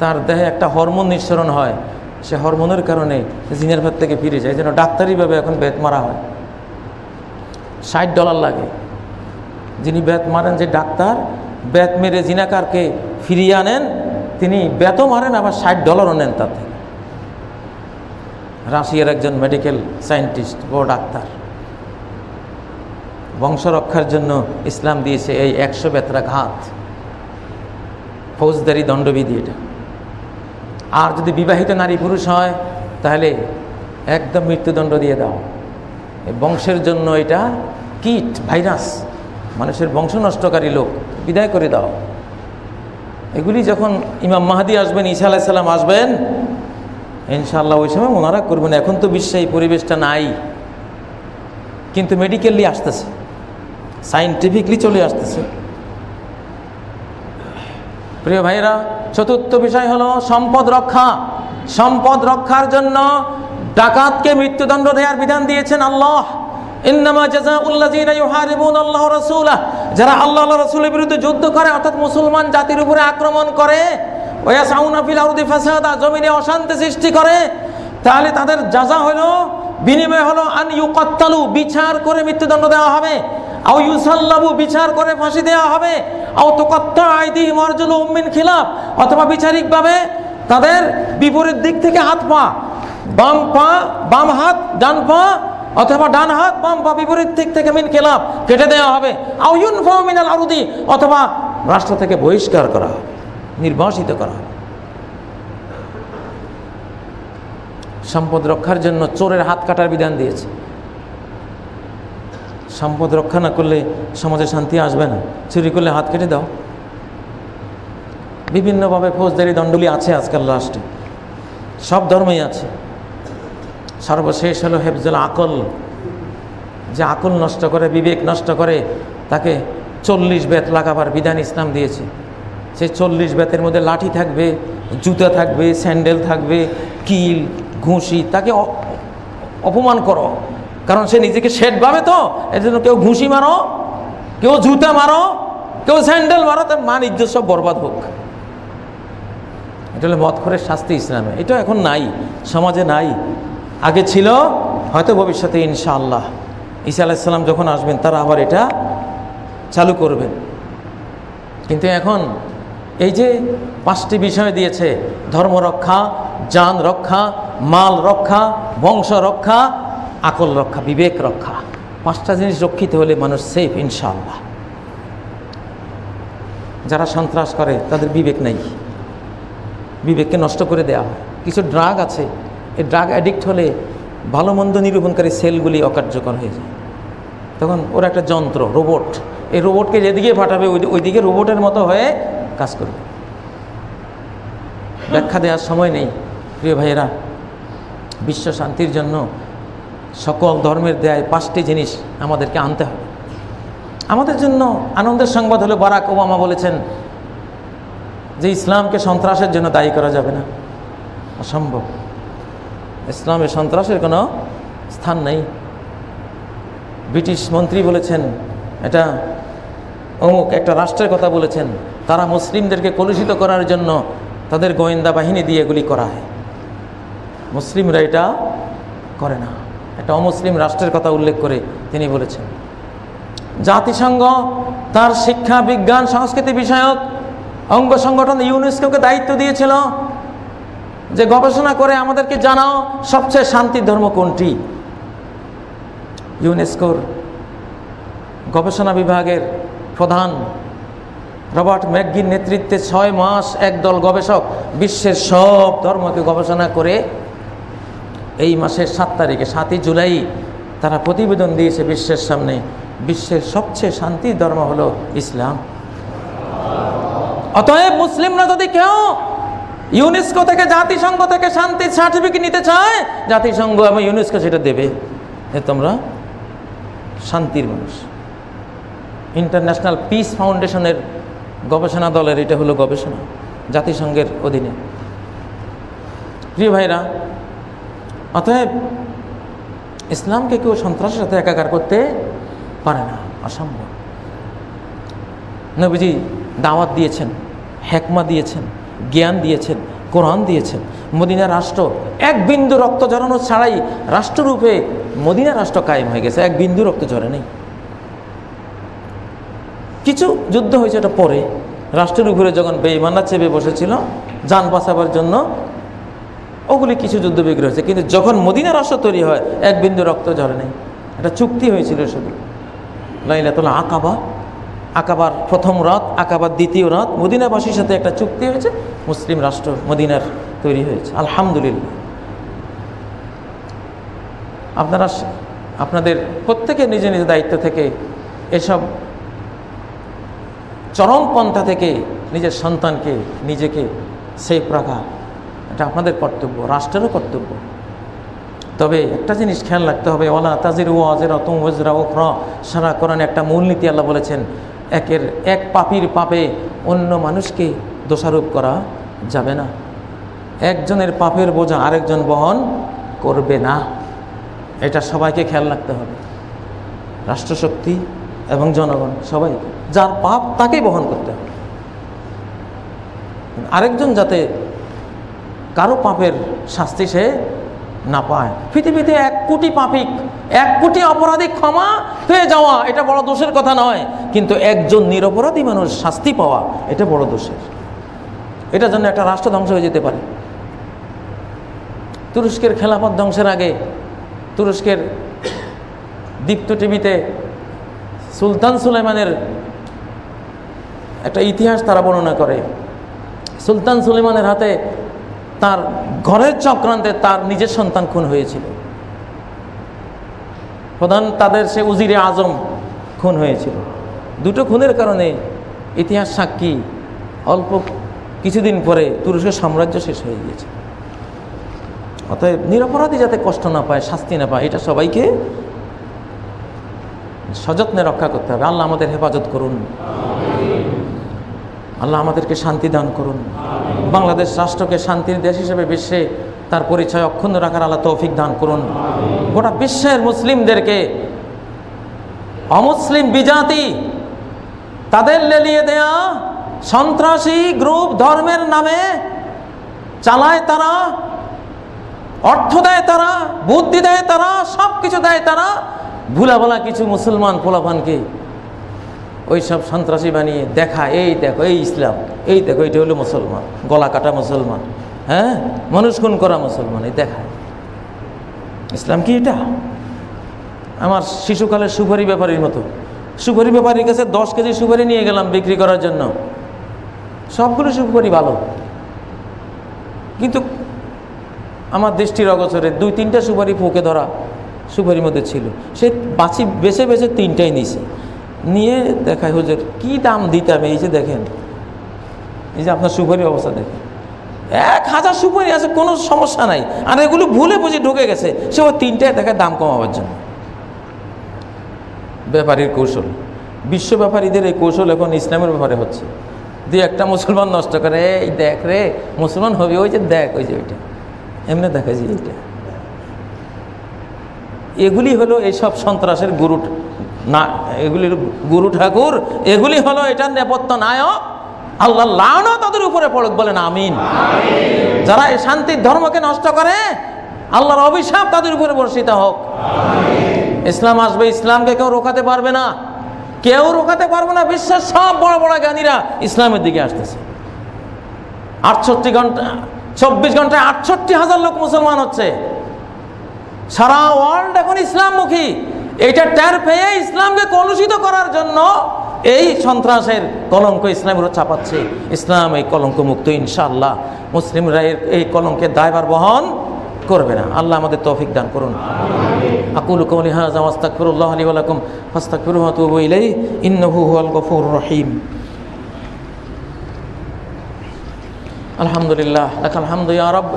তার দেহে একটা হরমোন নিঃসরণ হয়, সে হরমোনের কারণে জিনের ভাত থেকে ফিরে যায়। এই জন্য ডাক্তারিভাবে এখন বেত মারা হয়। $60 লাগে। যিনি বেত মারেন, যে ডাক্তার বেত মেরে জিনাকারকে ফিরিয়ে আনেন, তিনি বেতও মারেন, আবার $60 নেন তার থেকে। রাশিয়ার একজন মেডিকেল সায়েন্টিস্ট, বড় ডাক্তার। বংশ রক্ষার জন্য ইসলাম দিয়েছে এই 100 বেতরা ঘাত, ফৌজদারি দণ্ডবিধি এটা। আর যদি বিবাহিত নারী পুরুষ হয়, তাহলে একদম মৃত্যুদণ্ড দিয়ে দাও। এই বংশের জন্য এটা কীট, ভাইরাস, মানুষের বংশ নষ্টকারী লোক, বিদায় করে দাও। এগুলি যখন ইমাম মাহদি আসবেন, ঈসা আলাইহিস সালাম আসবেন, ইনশাআল্লাহ ওই সময় ওনারা করবেন। এখন তো বিশ্বে এই পরিবেশটা নাই, কিন্তু মেডিকেলি আসতেছে, সাইন্টিফিকলি চলে আসতেছে। প্রিয় ভাইরা, চতুর্থ বিষয় হলো সম্পদ রক্ষা। সম্পদ রক্ষার জন্য ডাকাতকে মৃত্যুদণ্ড দেওয়ার বিধান দিয়েছেন আল্লাহ। ইন্নামা জাযাউল্লাযীনা ইউহারিবুনা আল্লাহ ওয়া রাসূলাহ, যারা আল্লাহ ওয়া রাসূলের বিরুদ্ধে যুদ্ধ করে, অর্থাৎ মুসলমান জাতির উপরে আক্রমণ করে, ওয়া ইয়াসআউনা ফিল আরদি ফাসাদা, জমিনে অশান্তি সৃষ্টি করে, তাহলে তাদের জাযা হলো, বিনিময় হলো আন ইউকাত্তালু, বিচার করে মৃত্যুদণ্ড দেওয়া হবে, আও ইউসাল্লাবু, বিচার করে ফাঁসি দেওয়া হবে, আও তুকাত্তা আইদিহিম ওয়া আরজুলুহুম মিন খিলাফ, অথবা বিচারিকভাবে তাদের বিপরীত দিক থেকে হাত পা, বাম হাত ডান পা, অথবা ডান হাত বাম পা বিপরীত দিক থেকে মিন খিলাফ কেটে দেওয়া হবে, আও ইউনফাউ মিনাল আরদি, অথবা রাষ্ট্র থেকে বহিষ্কার করা হবে, নির্বাসিত করা হবে। সম্পদ রক্ষার জন্য চোরের হাত কাটার বিধান দিয়েছে। সম্পদ রক্ষা না করলে সমাজে শান্তি আসবে না। চুরি করলে হাত কেটে দাও। বিভিন্নভাবে ফৌজদারি দণ্ডগুলি আছে আজকাল রাষ্ট্রে, সব ধর্মেই আছে। সর্বশেষ হলো হেফজুল আকল, যে আকল নষ্ট করে, বিবেক নষ্ট করে, তাকে 40 বেত লাগাবার বিধান ইসলাম দিয়েছে। সেই 40 বেতের মধ্যে লাঠি থাকবে, জুতা থাকবে, স্যান্ডেল থাকবে, কিল, ঘুষি। তাকে অপমান করো, কারণ সে নিজেকে শেঠ ভাবে, তো এর জন্য কেউ ঘুষি মারো, কেউ জুতা মারো, কেউ স্যান্ডেল মারো, তার মান ইজ্জত সব বরবাদ হোক। এটা হলো মদখোরের শাস্তি ইসলামে। এটা এখন নাই, সমাজে নাই, আগে ছিল, হয়তো ভবিষ্যতে ইনশাআল্লাহ ঈসা আলাইহিস সালাম যখন আসবেন তারা আবার এটা চালু করবেন। কিন্তু এখন এই যে 5টি বিষয় দিয়েছে, ধর্ম রক্ষা, জান রক্ষা, মাল রক্ষা, বংশ রক্ষা, আকল রক্ষা, বিবেক রক্ষা, 5টা জিনিস রক্ষিত হলে মানুষ সেফ ইনশাআল্লাহ। যারা সন্ত্রাস করে তাদের বিবেক নেই, বিবেককে নষ্ট করে দেওয়া হয়। কিছু ড্রাগ আছে, এই ড্রাগ অ্যাডিক্ট হলে ভালো মন্দ নিরূপণকারী সেলগুলি অকার্যকর হয়ে যায়। তখন ওরা একটা যন্ত্র, রোবট, এই রোবটকে যেদিকে পাঠাবে ওইদিকে রোবটের মতো হয়ে কাজ করবে। ব্যাখ্যা দেওয়ার সময় নেই। প্রিয় ভাইয়েরা, বিশ্ব শান্তির জন্য সকল ধর্মের দেয় 5টি জিনিস আমাদেরকে আনতে হবে। আমাদের জন্য আনন্দের সংবাদ হলো, বারাক ওবামা বলেছেন যে ইসলামকে সন্ত্রাসের জন্য দায়ী করা যাবে না, অসম্ভব। ইসলামে সন্ত্রাসের কোনো স্থান নেই। ব্রিটিশ মন্ত্রী বলেছেন, এটা অমুক একটা রাষ্ট্রের কথা বলেছেন, তারা মুসলিমদেরকে কলুষিত করার জন্য তাদের গোয়েন্দা বাহিনী দিয়ে এগুলি করা হয়। মুসলিমরা এটা করে না। একটা অমুসলিম রাষ্ট্রের কথা উল্লেখ করে তিনি বলেছেন। জাতিসংঘ তার শিক্ষা, বিজ্ঞান, সংস্কৃতি বিষয়ক অঙ্গ সংগঠন ইউনেস্কোকে দায়িত্ব দিয়েছিল যে গবেষণা করে আমাদেরকে জানাও সবচেয়ে শান্তির ধর্ম কোনটি। ইউনেস্কোর গবেষণা বিভাগের প্রধান রবার্ট ম্যাকগির নেতৃত্বে 6 মাস একদল গবেষক বিশ্বের সব ধর্মকে গবেষণা করে এই মাসের 7 তারিখে, 7ই জুলাই তারা প্রতিবেদন দিয়েছে বিশ্বের সামনে, বিশ্বের সবচেয়ে শান্তির ধর্ম হলো ইসলাম। অতএব মুসলিমরা যদি কেউ ইউনেস্কো থেকে, জাতিসংঘ থেকে শান্তির সার্টিফিকেট নিতে চায়, জাতিসংঘ এবং ইউনেস্কো সেটা দেবে যে তোমরা শান্তির মানুষ। ইন্টারন্যাশনাল পিস ফাউন্ডেশনের গবেষণা দলের এটা হলো গবেষণা, জাতিসংঘের অধীনে। প্রিয় ভাইরা, অতএব ইসলামকে কেউ সন্ত্রাসের সাথে একাকার করতে পারে না, অসম্ভব। নবীজি দাওয়াত দিয়েছেন, হেকমা দিয়েছেন, জ্ঞান দিয়েছেন, কোরআন দিয়েছেন। মদিনা রাষ্ট্র এক বিন্দু রক্ত ঝরানো ছাড়াই রাষ্ট্ররূপে মদিনা রাষ্ট্র কায়েম হয়ে গেছে, এক বিন্দু রক্ত ঝরে নেই। কিছু যুদ্ধ হয়েছে এটা পরে, রাষ্ট্রের উপরে যখন বেঈমানরা চেপে বসেছিল যান বাঁচাবার জন্য, ওগুলি কিছু যুদ্ধ বিগ্রহ হয়েছে। কিন্তু যখন মদিনা রাষ্ট্র তৈরি হয় এক বিন্দু রক্ত ঝরে নেই। একটা চুক্তি হয়েছিল শুধু, লাইলাতুল আকাবা, আকাবার প্রথম রাত, আকাবার দ্বিতীয় রাত, মদিনাবাসীর সাথে একটা চুক্তি হয়েছে, মুসলিম রাষ্ট্র মদিনার তৈরি হয়েছে। আলহামদুলিল্লাহ। আপনারা আপনাদের প্রত্যেকে নিজ নিজ দায়িত্ব থেকে এসব চরমপন্থা থেকে নিজের সন্তানকে, নিজেকে সেফ রাখা, এটা আপনাদের কর্তব্য, রাষ্ট্রেরও কর্তব্য। তবে একটা জিনিস খেয়াল রাখতে হবে, ওয়ালা তাজিরু ওয়াজিরাতুন ওয়িজরা উখরা। সারা কোরআনে একটা মূলনীতি আল্লাহ বলেছেন, এক পাপীর পাপে অন্য মানুষকে দোষারোপ করা যাবে না। একজনের পাপের বোঝা আরেকজন বহন করবে না, এটা সবাইকে খেয়াল রাখতে হবে। রাষ্ট্রশক্তি এবং জনগণ সবাই, যার পাপ তাকেই বহন করতে হবে। আরেকজন যাতে কারো পাপের শাস্তি সে না পায়। পৃথিবীতে 1 কোটি পাপিক, 1 কোটি অপরাধী ক্ষমা পেয়ে যাওয়া এটা বড় দোষের কথা নয়, কিন্তু একজন নিরপরাধী মানুষ শাস্তি পাওয়া এটা বড় দোষের। এটার জন্য একটা রাষ্ট্র ধ্বংস হয়ে যেতে পারে। তুরস্কের খেলাফত ধ্বংসের আগে তুরস্কের দীপ্ত টিভিতে সুলতান সুলাইমানের একটা ইতিহাস তারা বর্ণনা করে। সুলতান সুলাইমানের হাতে তার ঘরের চক্রান্তে তার নিজের সন্তান খুন হয়েছিল। তাদের সে উজিরে আজম খুন হয়েছিল। দুটো খুনের কারণে ইতিহাস সাক্ষী, অল্প কিছুদিন পরে তুরস্কের সাম্রাজ্য শেষ হয়ে গিয়েছে। অতএব নিরপরাধী যাতে কষ্ট না পায়, শাস্তি না পায়, এটা সবাইকে সযত্নে রক্ষা করতে হবে। আল্লাহ আমাদের হেফাজত করুন, আল্লাহ আমাদেরকে শান্তি দান করুন। বাংলাদেশ রাষ্ট্রকে শান্তির দেশ হিসেবে বিশ্বে তার পরিচয় অক্ষুণ্ণ রাখার আল্লাহ তৌফিক দান করুন। গোটা বিশ্বের মুসলিমদেরকে অমুসলিম বিজাতি তাদের লেলিয়ে দেয়া সন্ত্রাসী গ্রুপ ধর্মের নামে চালায় তারা, অর্থ দেয় তারা, বুদ্ধি দেয় তারা, সব কিছু দেয় তারা। ভুলা ভোলা কিছু মুসলমান পোলাপানকে ওইসব সন্ত্রাসী বানিয়ে দেখা, এই দেখো এই ইসলাম, এই দেখো এটা হলো মুসলমান, গলা কাটা মুসলমান, হ্যাঁ মানুষ খুন করা মুসলমান, এই দেখায়। ইসলাম কি এটা? আমার শিশুকালের সুপারি ব্যাপারীর মতো। সুপারি ব্যাপারীর কাছে 10 কেজি সুপারি নিয়ে গেলাম বিক্রি করার জন্য। সবগুলো সুপারি ভালো, কিন্তু আমার দৃষ্টির অগোচরে 2-3টা সুপারি ফোকে ধরা সুপারির মধ্যে ছিল। সে বেছে বেছে 3টাই নিয়েছে, নিয়ে দেখায় হুজুর কি দাম দিতাম, এই যে দেখেন, এই যে আপনার সুপারির অবস্থা দেখেন, 1000 সুপারি আছে, কোনো সমস্যা নাই, আর এগুলো ভুলে বুঝে ঢুকে গেছে। সে ওই 3টায় দেখায় দাম কমাবার জন্য। ব্যাপারীর কৌশল, বিশ্ব ব্যাপারীদের এই কৌশল এখন ইসলামের ব্যাপারে হচ্ছে। দিয়ে একটা মুসলমান নষ্ট করে, এই দেখ রে মুসলমান হবে, ওই যে দেখ, ওই যে ওইটা এমনি দেখা যায়। এইটা এগুলি হলো এইসব সন্ত্রাসের গুরু না, এগুলির গুরু ঠাকুর, এগুলি হলো এটার নেপথ্য নায়ক। আল্লাহ লানত তাদের উপরে পড়ুক, বলেন আমিন। যারা এই শান্তির ধর্মকে নষ্ট করে, আল্লাহর অভিশাপ তাদের উপরে বর্ষিত হোক। ইসলাম আসবে, ইসলামকে কেউ রোকাতে পারবে না, কেউ রোকাতে পারবে না। বিশ্বের সব বড় বড় জ্ঞানীরা ইসলামের দিকে আসতেছে। 24 ঘন্টায় 68,000 লোক মুসলমান হচ্ছে। সারা ওয়ার্ল্ড এখন ইসলামমুখী। এটা টের পেয়ে ইসলামকে কলুষিত করার জন্য এই সন্ত্রাসের কলঙ্ক ইসলামের চাপাচ্ছে। ইসলাম এই কলঙ্ক মুক্ত ইনশাআল্লাহ। মুসলিমরা এই কলঙ্কের দায়ভার বহন করবে না। আল্লাহ আমাদের তৌফিক দান করুন। আকুলু কওলি হাযা ওয়া আস্তাগফিরুল্লাহ লি ওয়া লাকুম ফাস্তাগফিরুহু ওয়া তুবু ইলাইহি ইন্নাহু হুয়াল গফুরুর রহিম। আলহামদুলিল্লাহ লাকাল হামদু ইয়া রাব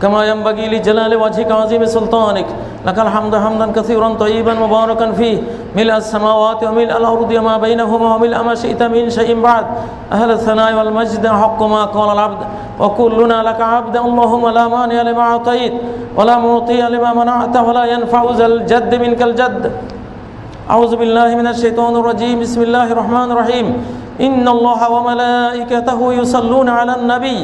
কামা ইয়ানবাগি লিজালালি ওয়াজহিকা ওয়া আযীমি সুলতানিক লাকাল হামদু হামদান কাসীরান তাইয়িবান মুবারাকান ফীহি মিলআস সামাওয়াতি ওয়া মিলআল আরদি ওয়া মা বাইনাহুমা ওয়া মিলআ মা শি'তা মিন শাইইন বা'দ আহলাস সানা'i ওয়াল মাজদি হাক্কু মা ক্বালা আল আবদ ওয়া কুল্লুনা লাকা আবদু আল্লাহুম্মা লা মানি'a লিমা আ'তাইত ওয়া লা মু'তি'a লিমা মানা'তা ওয়া লা ইয়ানফা'ু যাল জাdd মিনকাল জাdd। আউযু বিল্লাহি মিনাশ শাইতানির রাজীম। বিসমিল্লাহির রহমানির রহিম। ইন্নাল্লাহা ওয়া মালাইকাতাহু ইউসাল্লুনা আলান নবী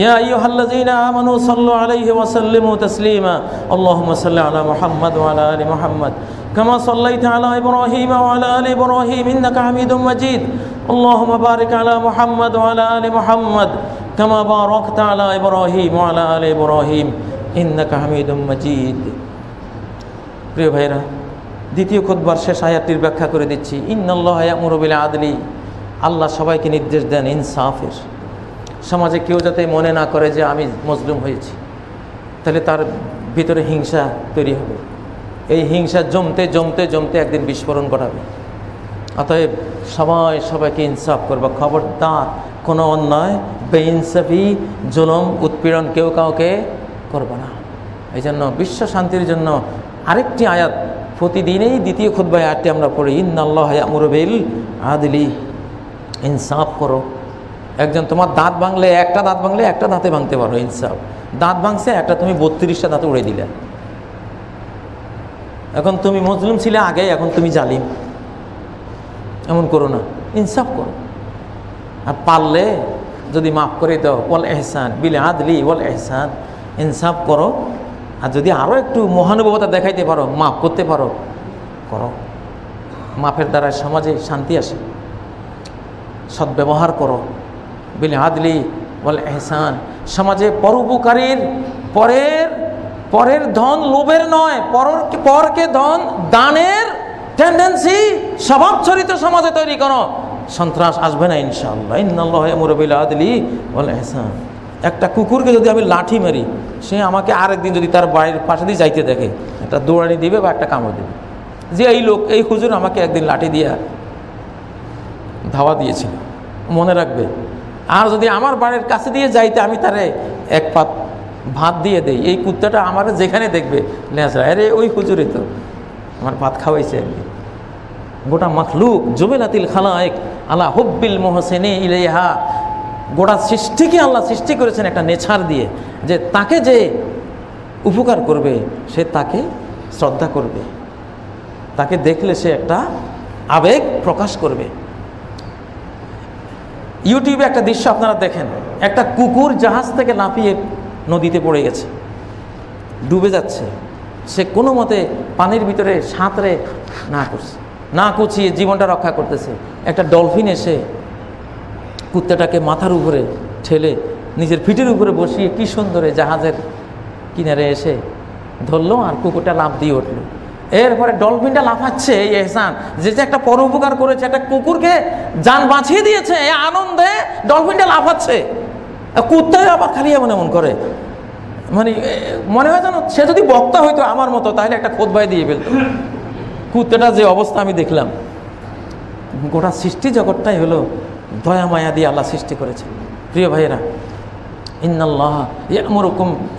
ইয়া আইয়ুহাল্লাযীনা আমানু সাল্লু আলাইহি ওয়া সাল্লিমু তাসলিমা। আল্লাহুম্মা সাল্লি আলা মুহাম্মাদ ওয়া আলা আলি মুহাম্মাদ কামা সাল্লাইতা আলা ইব্রাহিম ওয়া আলা আলি ইব্রাহিম ইন্নাকা হামিদুম মাজিদ। আল্লাহুম্মা বারিক আলা মুহাম্মাদ ওয়া আলা আলি মুহাম্মাদ কামা বারাকতা আলা ইব্রাহিম ওয়া আলা আলি ইব্রাহিম ইন্নাকা হামিদুম মাজিদ। প্রিয় ভাইরা, দ্বিতীয় খুতবার শেষ আয়াতটির ব্যাখ্যা করে দিচ্ছি। ইন্নাল্লাহা ইয়া'মুরু বিল আদলি, আল্লাহ সবাইকে নির্দেশ দেন ইনসাফের। সমাজে কেউ যাতে মনে না করে যে আমি মজলুম হয়েছি, তাহলে তার ভিতরে হিংসা তৈরি হবে। এই হিংসা জমতে জমতে জমতে একদিন বিস্ফোরণ ঘটাবে। অতএব সবাইকে ইনসাফ করবে। খবরদার কোনো অন্যায়, বেইনসাফি, জুলুম, উৎপীড়ন কেউ কাউকে করবে না। এই জন্য বিশ্ব শান্তির জন্য আরেকটি আয়াত প্রতিদিনেই দ্বিতীয় খুতবায় আয়াতটি আমরা পড়ি, ইন্নাল্লাহা ইয়া'মুরু বিল আদলি, ইনসাফ করো। একজন তোমার দাঁত ভাঙলে একটা দাঁতে ভাঙতে পারো, ইনসাফ। দাঁত ভাঙছে একটা, তুমি 32টা দাঁতে উড়ে দিলে। এখন তুমি মজলুম ছিলে আগে, এখন তুমি জালিম। এমন করো না, ইনসাফ করো। আর পারলে যদি মাফ করে দাও, ওয়াল ইহসান বিল আদলি ওয়াল ইহসান, ইনসাফ করো। আর যদি আরও একটু মহানুভবতা দেখাইতে পারো, মাফ করতে পারো, করো। মাফের দ্বারা সমাজে শান্তি আসে। সদ্ব্যবহার করো, বিল আদলি ওয়াল ইহসান। সমাজে পরোপকারীর, পরের ধন লোভের নয়, পরকে ধন দানের টেন্ডেন্সি স্বভাব চরিত্র সমাজে তৈরি করো। সন্ত্রাস আসবে না ইনশাআল্লাহ। ইন্নাল্লাহা ইয়া'মুরু বিল আদলি ওয়াল ইহসান। একটা কুকুরকে যদি আমি লাঠি মারি, সে আমাকে আরেকদিন যদি তার বাড়ির পাশে দিয়ে যাইতে দেখে, একটা দৌড়ানি দিবে বা একটা কামড় দেবে, যে এই হুজুর আমাকে একদিন লাঠি দিয়া ধাওয়া দিয়েছিল, মনে রাখবে। আর যদি আমার বাড়ির কাছে দিয়ে যাইতে আমি তারে এক পাত ভাত দিয়ে দেই, এই কুত্তাটা আমার যেখানে দেখবে লেঁচড়া, আরে ওই হুজুরে তো আমার ভাত খাওয়াইছে একদিন। গোটা মাখলুক জুবিলাতিল খালায়েক আলা হুব্বিল মুহসিনি ইলাইহা, গোটা সৃষ্টিকে আল্লাহ সৃষ্টি করেছেন একটা নেচার দিয়ে, যে তাকে যে উপকার করবে সে তাকে শ্রদ্ধা করবে, তাকে দেখলে সে একটা আবেগ প্রকাশ করবে। ইউটিউবে একটা দৃশ্য আপনারা দেখেন, একটা কুকুর জাহাজ থেকে লাফিয়ে নদীতে পড়ে গেছে, ডুবে যাচ্ছে। সে কোনো মতে পানির ভিতরে সাঁতরে না কুচিয়ে জীবনটা রক্ষা করতেছে। একটা ডলফিন এসে কুত্তাটাকে মাথার উপরে ঠেলে নিজের পিঠের উপরে বসিয়ে কি সুন্দরে জাহাজের কিনারে এসে ধরলো, আর কুকুরটা লাফ দিয়ে উঠলো। এরপরে ডলফিনটা লাফাচ্ছে, এই এহসান, যে একটা পরোপকার করেছে, একটা কুকুরকে জান বাঁচিয়ে দিয়েছে, এই আনন্দে ডলফিনটা লাফাচ্ছে। কুত্তাই আবার খালি এমন করে, মানে মনে হয় যেন সে যদি বক্তা হইতো আমার মতো, তাহলে একটা খুতবায় দিয়ে ফেলতো। কুত্তাটা যে অবস্থা আমি দেখলাম, গোটা সৃষ্টি জগৎটাই হলো দয়া মায়া দিয়ে আল্লাহ সৃষ্টি করেছে। প্রিয় ভাইয়েরা, ইন্নাল্লাহা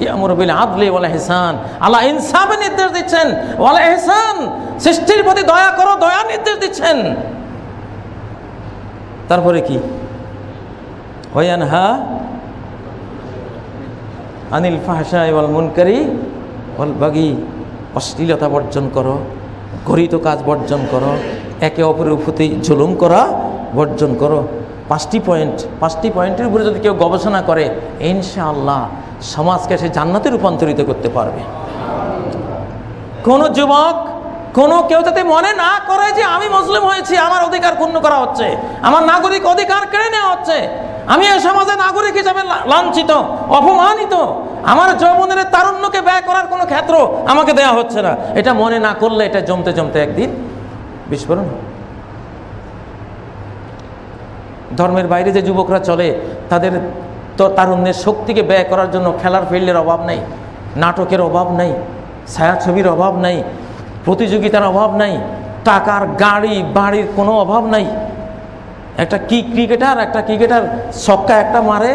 ইয়া'মুরু বিল আদলি ওয়াল ইহসান, আল্লাহ ইনসাফের নির্দেশ দিচ্ছেন, ওয়াল ইহসান, সৃষ্টির প্রতি দয়া করো, দয়া নির্দেশ দিচ্ছেন। তারপরে কি, ওয়া ইয়ানহা আনিল ফাহশাই ওয়াল মুনকারি ওয়াল বাগি, অশ্লীলতা বর্জন করো, ঘৃণিত কাজ বর্জন করো, একে অপরের প্রতি জুলুম করা বর্জন করো। 5টি পয়েন্টের উপরে যদি কেউ গবেষণা করে, ইনশাআল্লাহ সমাজকে সে জান্নাতে রূপান্তরিত করতে পারবে। কোনো যুবক, কেউ যাতে মনে না করে যে আমি মুসলিম হয়েছি, আমার অধিকার ক্ষুণ্ণ করা হচ্ছে, আমার নাগরিক অধিকার কেড়ে নেওয়া হচ্ছে, আমি এই সমাজে নাগরিক হিসাবে লাঞ্ছিত, অপমানিত, আমার যৌবনের তারুণ্যকে ব্যয় করার কোনো ক্ষেত্র আমাকে দেয়া হচ্ছে না, এটা মনে না করলে এটা জমতে জমতে একদিন বিস্ফোরণ। ধর্মের বাইরে যে যুবকরা চলে, তাদের তো তারুণ্যের শক্তিকে ব্যয় করার জন্য খেলার ফিল্ডের অভাব নেই, নাটকের অভাব নাই, ছায়াছবির অভাব নাই, প্রতিযোগিতার অভাব নাই, টাকার গাড়ি বাড়ির কোনো অভাব নাই। একটা ক্রিকেটার ছক্কা একটা মারে,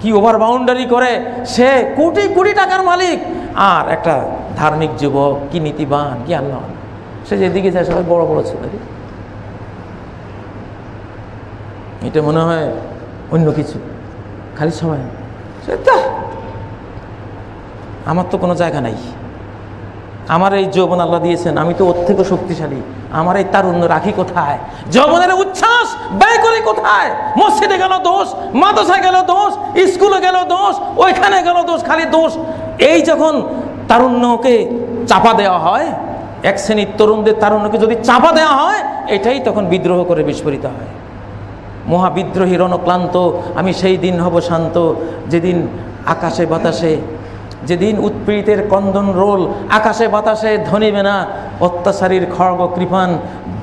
কি ওভার বাউন্ডারি করে, সে কোটি কোটি টাকার মালিক। আর একটা ধার্মিক যুবক, কি নীতিবান, কি আল্লাহ, সে যেদিকে যায় সবাই বড় বড় ছেলে। এটা মনে হয় অন্য কিছু, খালি সময়। আমার তো কোনো জায়গা নাই, আমার এই যৌবন আল্লাহ দিয়েছেন, আমি তো ওর থেকে শক্তিশালী, আমার এই তারুণ্য রাখি কোথায়? যৌবনের উচ্ছ্বাস ব্যয় করি কোথায়? মসজিদে গেল দোষ, মাদ্রাসায় গেল দোষ, স্কুলে গেল দোষ, ওইখানে গেল দোষ, খালি দোষ। এই যখন তারুণ্যকে চাপা দেওয়া হয়, এক শ্রেণীর তরুণদের তারুণ্যকে যদি চাপা দেওয়া হয়, এটাই তখন বিদ্রোহ করে বিস্ফোরিত হয়। মহাবিদ্রোহী রণক্লান্ত আমি সেই দিন হব শান্ত, যেদিন আকাশে বাতাসে, যেদিন উৎপীড়িতের কন্দন রোল আকাশে বাতাসে ধ্বনিবে না, অত্যাচারীর খড়গ কৃপান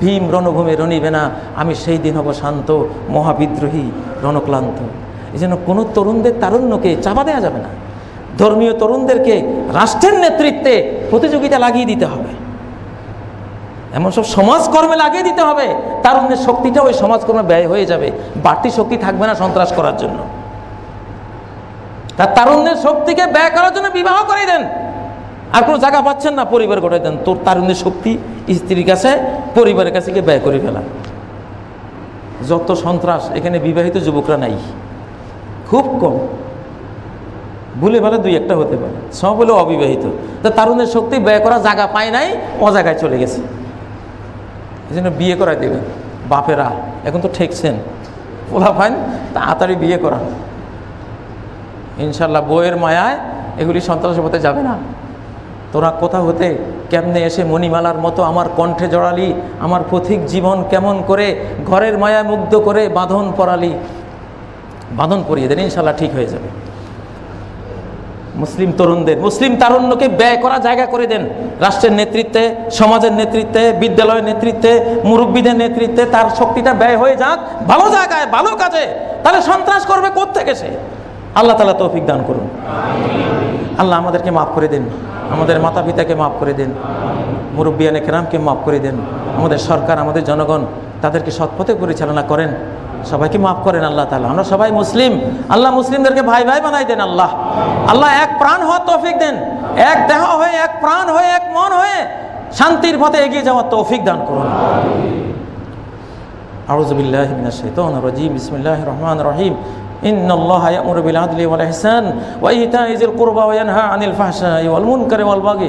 ভীম রণভূমে রণিবে না, আমি সেই দিন হব শান্ত, মহাবিদ্রোহী রণক্লান্ত। এই জন্য কোনো তরুণদের তারুণ্যকে চাপা দেওয়া যাবে না। ধর্মীয় তরুণদেরকে রাষ্ট্রের নেতৃত্বে প্রতিযোগিতা লাগিয়ে দিতে হবে, এমন সব সমাজকর্মে লাগিয়ে দিতে হবে, তারুণ্যের শক্তিটা ওই সমাজকর্মে ব্যয় হয়ে যাবে, বাড়তি শক্তি থাকবে না সন্ত্রাস করার জন্য। তার তারুণ্যের শক্তিকে ব্যয় করার জন্য বিবাহ করে দেন, আর কোনো জায়গা পাচ্ছেন না পরিবার গড়ে দেন, তোর তারুণ্যের শক্তি স্ত্রীর কাছে, পরিবারের কাছে গিয়ে ব্যয় করে ফেলা। যত সন্ত্রাস, এখানে বিবাহিত যুবকরা নাই, খুব কম, ভুলে ভালে দুই একটা হতে পারে, সব হলো অবিবাহিত। তা তারুণ্যের শক্তি ব্যয় করা জায়গা পায় নাই, অজায়গায় চলে গেছে। এই জন্য বিয়ে করাই দেবেন বাপেরা, এখন তো ঠেকছেন, পোলা ফাইন তাড়াতাড়ি বিয়ে করা, ইনশাল্লাহ বইয়ের মায়ায় এগুলি সন্ত্রাসের পথে যাবে না। তোরা কোথা হতে কেমনে এসে মণিমালার মতো আমার কণ্ঠে জড়ালি, আমার পথিক জীবন কেমন করে ঘরের মায়ায় মুগ্ধ করে বাঁধন পরালি, বাঁধন পরিয়ে দেন, ইনশাল্লাহ ঠিক হয়ে যাবে। মুসলিম তরুণদের, মুসলিম তারুণ্যকে ব্যয় করা জায়গা করে দেন, রাষ্ট্রের নেতৃত্বে, সমাজের নেতৃত্বে, বিদ্যালয়ের নেতৃত্বে, মুরব্বীদের নেতৃত্বে তার শক্তিটা ব্যয় হয়ে যাক ভালো জায়গায়, ভালো কাজে। তাহলে সন্ত্রাস করবে কোত্থেকে সে? আল্লাহ তাআলা তৌফিক দান করুন। আল্লাহ আমাদেরকে মাফ করে দেন, আমাদের মাতা পিতাকে মাফ করে দেন, মুরব্বিয়ানে কেরামকে মাফ করে দেন, আমাদের সরকার, আমাদের জনগণ, তাদেরকে সৎপথে পরিচালনা করেন, সবাইকে মাফ করেন আল্লাহ তাআলা। আমরা সবাই মুসলিম, আল্লাহ মুসলিমদেরকে ভাই ভাই বানাই দেন। আল্লাহ আল্লাহ এক প্রাণ হওয়ার তৌফিক দেন, এক দেহ হয়ে, এক প্রাণ হয়ে, এক মন হয়ে শান্তির পথে এগিয়ে যাওয়ার তৌফিক দান করুন। আউযু বিল্লাহি মিনাশ শাইতানির রাজীম, বিসমিল্লাহির রহমানির রহিম। ইন্নাল্লাহা ইয়া'মুরু বিল আদলি ওয়াল ইহসান ওয়া ইতাইযিল কুরবা ওয়া ইয়ানহা আনিল ফাহশাই ওয়াল মুনকারি ওয়াল বাগি।